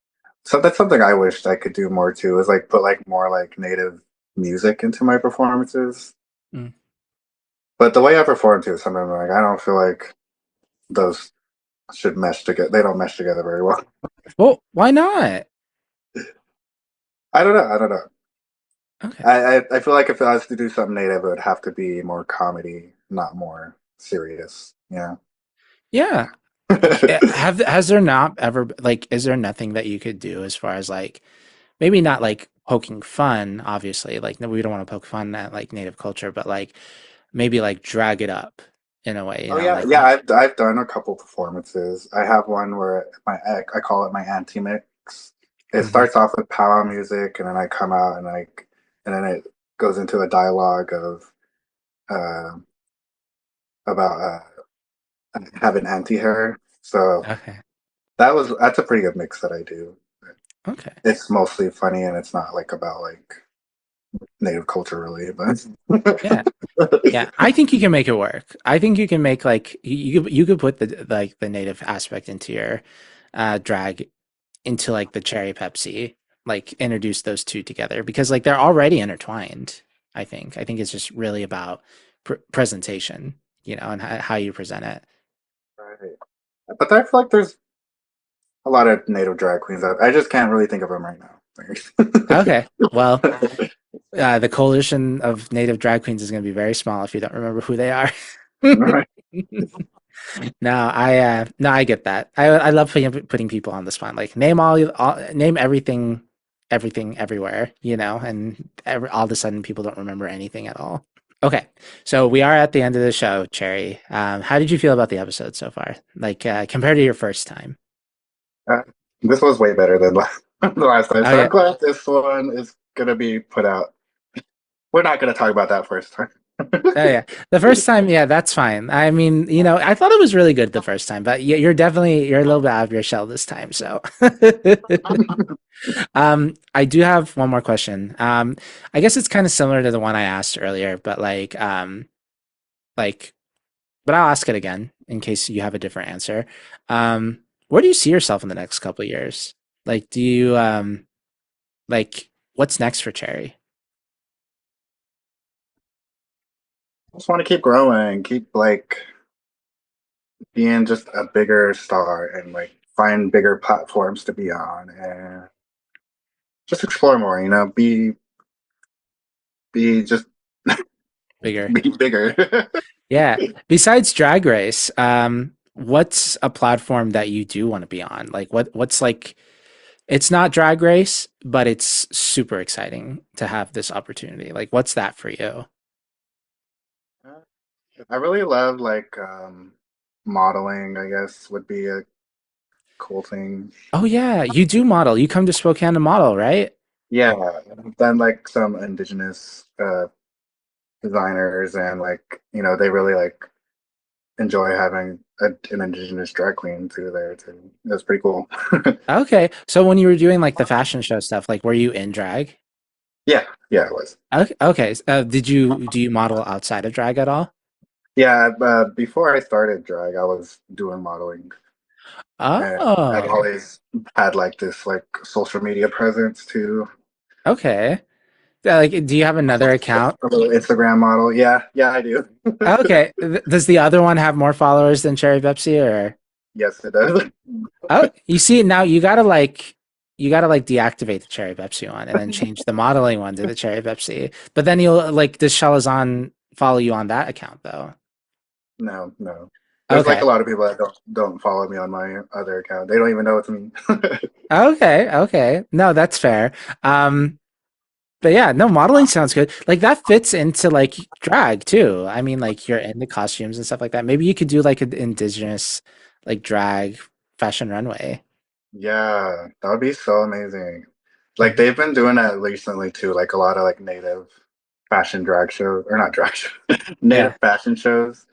so that's something I wished I could do more too. Is like put like more like native music into my performances. Hmm. But the way I perform too, something like I don't feel like those should mesh together. They don't mesh together very well. Well, why not? I don't know. I don't know. Okay. I feel like if I was to do something native, it would have to be more comedy, not more serious. Yeah. Yeah. Has there not ever like is there nothing that you could do as far as like maybe not like poking fun, obviously, like no, we don't want to poke fun at like native culture, but like maybe like drag it up in a way, Oh yeah, like yeah. I've done a couple performances. I have one where I call it my anti mix. it Hmm. starts off with powwow music, and then I come out and and then it goes into a dialogue of uh, about having anti-hair. So Okay. that's a pretty good mix that I do. Okay. It's mostly funny and it's not like about like native culture really, but Yeah. Yeah. I think you can make it work. I think you can make like you could put the like the native aspect into your drag into like the Cherry Pepsi, like introduce those two together because like they're already intertwined. I think it's just really about presentation, you know, and how you present it. right. But I feel like there's a lot of native drag queens. I just can't really think of them right now. Okay. Well, the coalition of native drag queens is going to be very small if you don't remember who they are. Right. No, I get that. I love putting people on the spot. Like name name everything, everything everywhere, you know, and all of a sudden people don't remember anything at all. Okay, so we are at the end of the show, Cherry. How did you feel about the episode so far? Like compared to your first time? Uh, this was way better than the last time, Oh so I'm yeah, glad this one is gonna be put out. We're not gonna talk about that first time. oh yeah. The first time, yeah, that's fine. I mean, you know, I thought it was really good the first time, but you're a little bit out of your shell this time. So, I do have one more question. I guess it's kind of similar to the one I asked earlier, but like, but I'll ask it again in case you have a different answer. Where do you see yourself in the next couple of years? Like, do you like what's next for Cherry? I just want to keep growing, keep like being just a bigger star and like find bigger platforms to be on and just explore more, you know, be just Bigger? be bigger. Yeah. Besides Drag Race, what's a platform that you do want to be on? Like what's like it's not Drag Race, but it's super exciting to have this opportunity. Like what's that for you? I really love like modeling, I guess would be a cool thing. Oh yeah, you do model. You come to Spokane to model, right? Yeah, I've done like some indigenous designers and like, you know, they really like enjoy having an indigenous drag queen too there too. That's pretty cool. Okay. So when you were doing like the fashion show stuff, like were you in drag? Yeah, yeah, it was. Okay. Okay. Do you model outside of drag at all? Yeah, before I started drag, I was doing modeling, and I've Oh, always had like this like social media presence too. okay. Like, do you have another account? A little Instagram model. Yeah, yeah, I do. Okay. Does the other one have more followers than Cherry Bepsi or? Yes, it does. Oh, you see now you gotta like deactivate the Cherry Pepsi one and then change the modeling one to the Cherry Pepsi. But then you'll like does Shalazan follow you on that account though? No, no. There's like a Okay. lot of people that don't follow me on my other account. They don't even know it's me. Okay. Okay. No, that's fair. Um, but yeah, no, modeling sounds good. Like that fits into like drag too. I mean, like you're into costumes and stuff like that. Maybe you could do like an indigenous like drag fashion runway. Yeah, that would be so amazing. Like Mhm. they've been doing that recently too, like a lot of like native fashion drag shows, or not drag shows, native Yeah. fashion shows.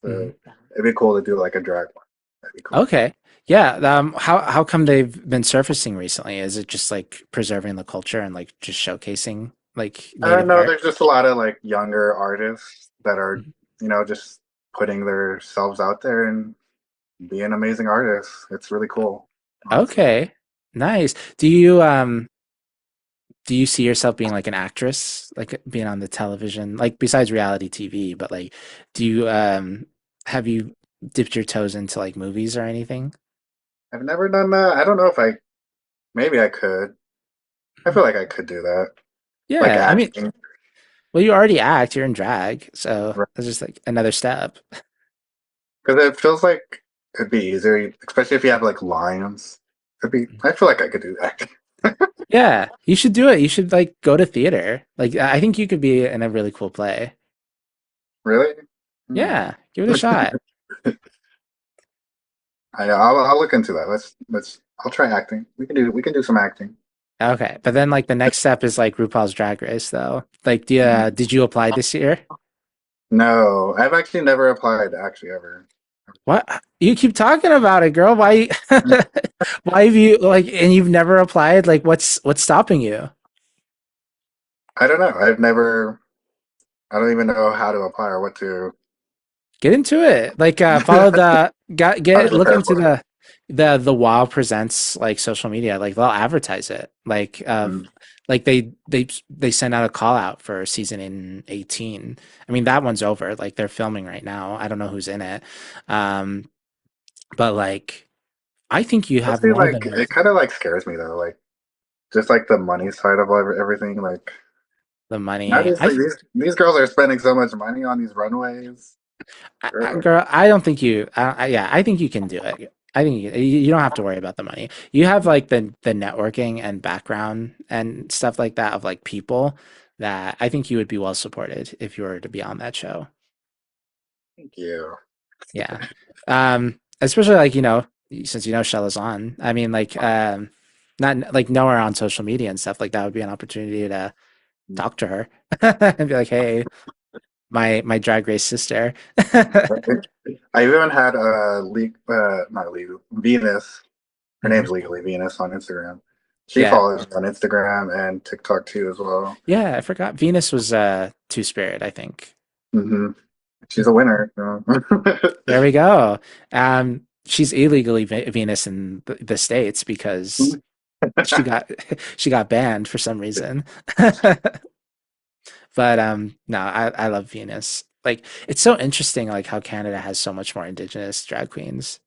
Mhm. So it'd be cool to do like a drag one. That'd be cool. Okay. Yeah. How come they've been surfacing recently? Is it just like preserving the culture and like just showcasing like I native don't know, art? there's just a lot of like younger artists that are, Mhm. you know, just putting themselves out there and being amazing artists. It's really cool, honestly. Okay. Nice. Do you see yourself being like an actress, like being on the television, like besides reality TV, but like do you have you dipped your toes into like movies or anything? I've never done that. I don't know if maybe I could. I Mhm. feel like I could do that. Like Yeah, I mean, acting. well, you already act, you're in drag, so Right. that's just like another step. Because it feels like it'd be easier, especially if you have like lines. I feel like I could do that. Yeah, you should do it. You should like go to theater. Like I think you could be in a really cool play. Really? Hmm. Yeah, give it a shot. I know. I'll look into that. Let's. I'll try acting. We can do some acting. Okay, but then like the next step is like RuPaul's Drag Race though. Like, did you apply this year? No, I've actually never applied actually ever. What? You keep talking about it, girl. Why? Why have you like and you've never applied? Like, what's stopping you? I don't know. I've never. I don't even know how to apply or what to Get into it. Like, follow the how to get look prepare into for the WoW presents like social media. Like they'll advertise it. it. Mm. Like they send out a call out for season in 18. I mean that one's over. Like they're filming right now. I don't know who's in it. Um, but like I think you have Honestly, more like than it worth kind of like scares me though. Like just like the money side of everything. Like the money. nowadays, like these girls are spending so much money on these runways. Girl. Girl, I don't think you. Yeah, I think you can do it. I think you don't have to worry about the money. You have like the networking and background and stuff like that of like people that I think you would be well supported if you were to be on that show. Thank you. Yeah. Especially like, since Shella's on. I mean like not like know her on social media and stuff like that would be an opportunity to talk to her and be like, "Hey, my drag race sister." I even had not league, Venus. Her Mhm. name's legally Venus on Instagram. She Yeah. follows me on Instagram and TikTok too as well. Yeah, I forgot. Venus was Two Spirit, I think. Hmm. She's a winner. There we go. She's illegally Venus in the States because she got she got banned for some reason. But no, I love Venus. Like it's so interesting like how Canada has so much more indigenous drag queens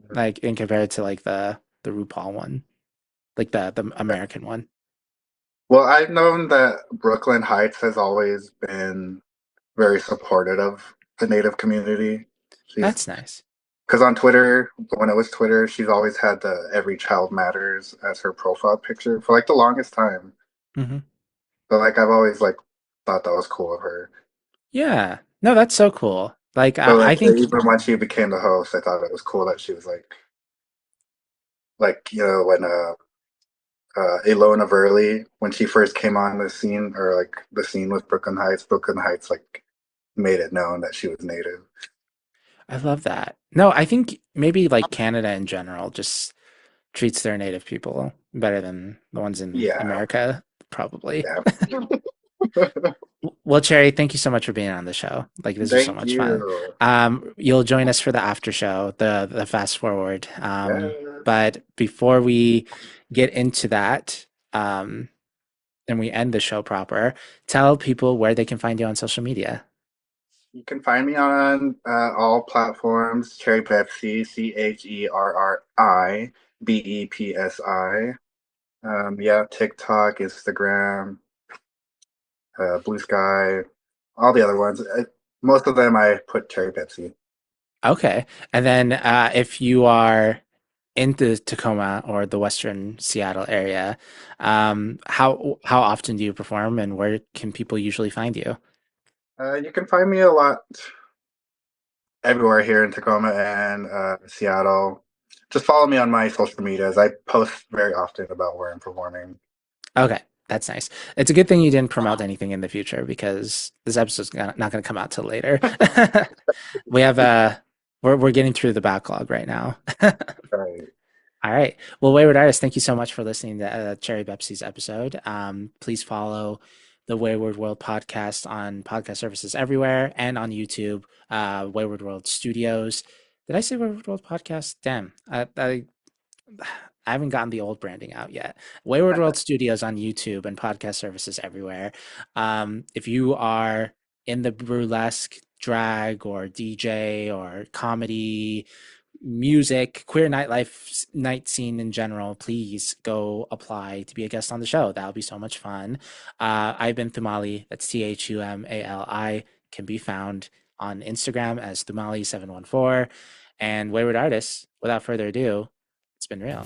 like in compared to like the RuPaul one, like the American one. Well, I've known that Brooklyn Heights has always been very supportive of the Native community. She's That's nice. because on Twitter, when it was Twitter, she's always had the "Every Child Matters" as her profile picture for like the longest time. Hmm. So like I've always like thought that was cool of her. Yeah. No, that's so cool. Like But I like think even when she became the host, I thought it was cool that she was like when Ilona Verley when she first came on the scene or like the scene with Brooklyn Heights like made it known that she was native. I love that. No, I think maybe like Canada in general just treats their native people better than the ones in Yeah, America, probably. yeah. Well, Cherry, thank you so much for being on the show. Like this was so Thank much fun. you. You'll join us for the after show, the fast forward. Yes. But before we get into that, and we end the show proper, tell people where they can find you on social media. You can find me on all platforms. Cherry Bepsi, CherriBepsi. Yeah, TikTok, Instagram, Blue Sky, all the other ones. Most of them I put Cherry Pepsi. Okay. And then if you are in the Tacoma or the Western Seattle area, how often do you perform and where can people usually find you? You can find me a lot everywhere here in Tacoma and Seattle. Just follow me on my social medias. I post very often about where I'm performing. Okay, that's nice. It's a good thing you didn't promote anything in the future because this episode's not going to come out till later. We have we're getting through the backlog right now. Right. All right. Well, Wayward Artist, thank you so much for listening to Cherry Bepsi's episode. Please follow the Wayward World podcast on podcast services everywhere and on YouTube, Wayward World Studios. Did I say Wayward World Podcast? Damn. I haven't gotten the old branding out yet. Wayward World Studios on YouTube and podcast services everywhere. If you are in the burlesque, drag, or DJ, or comedy, music, queer nightlife, night scene in general, please go apply to be a guest on the show. That'll be so much fun. I've been Thumali. That's Thumali. Can be found on Instagram as Thumali714. And Wayward Artists, without further ado, it's been real.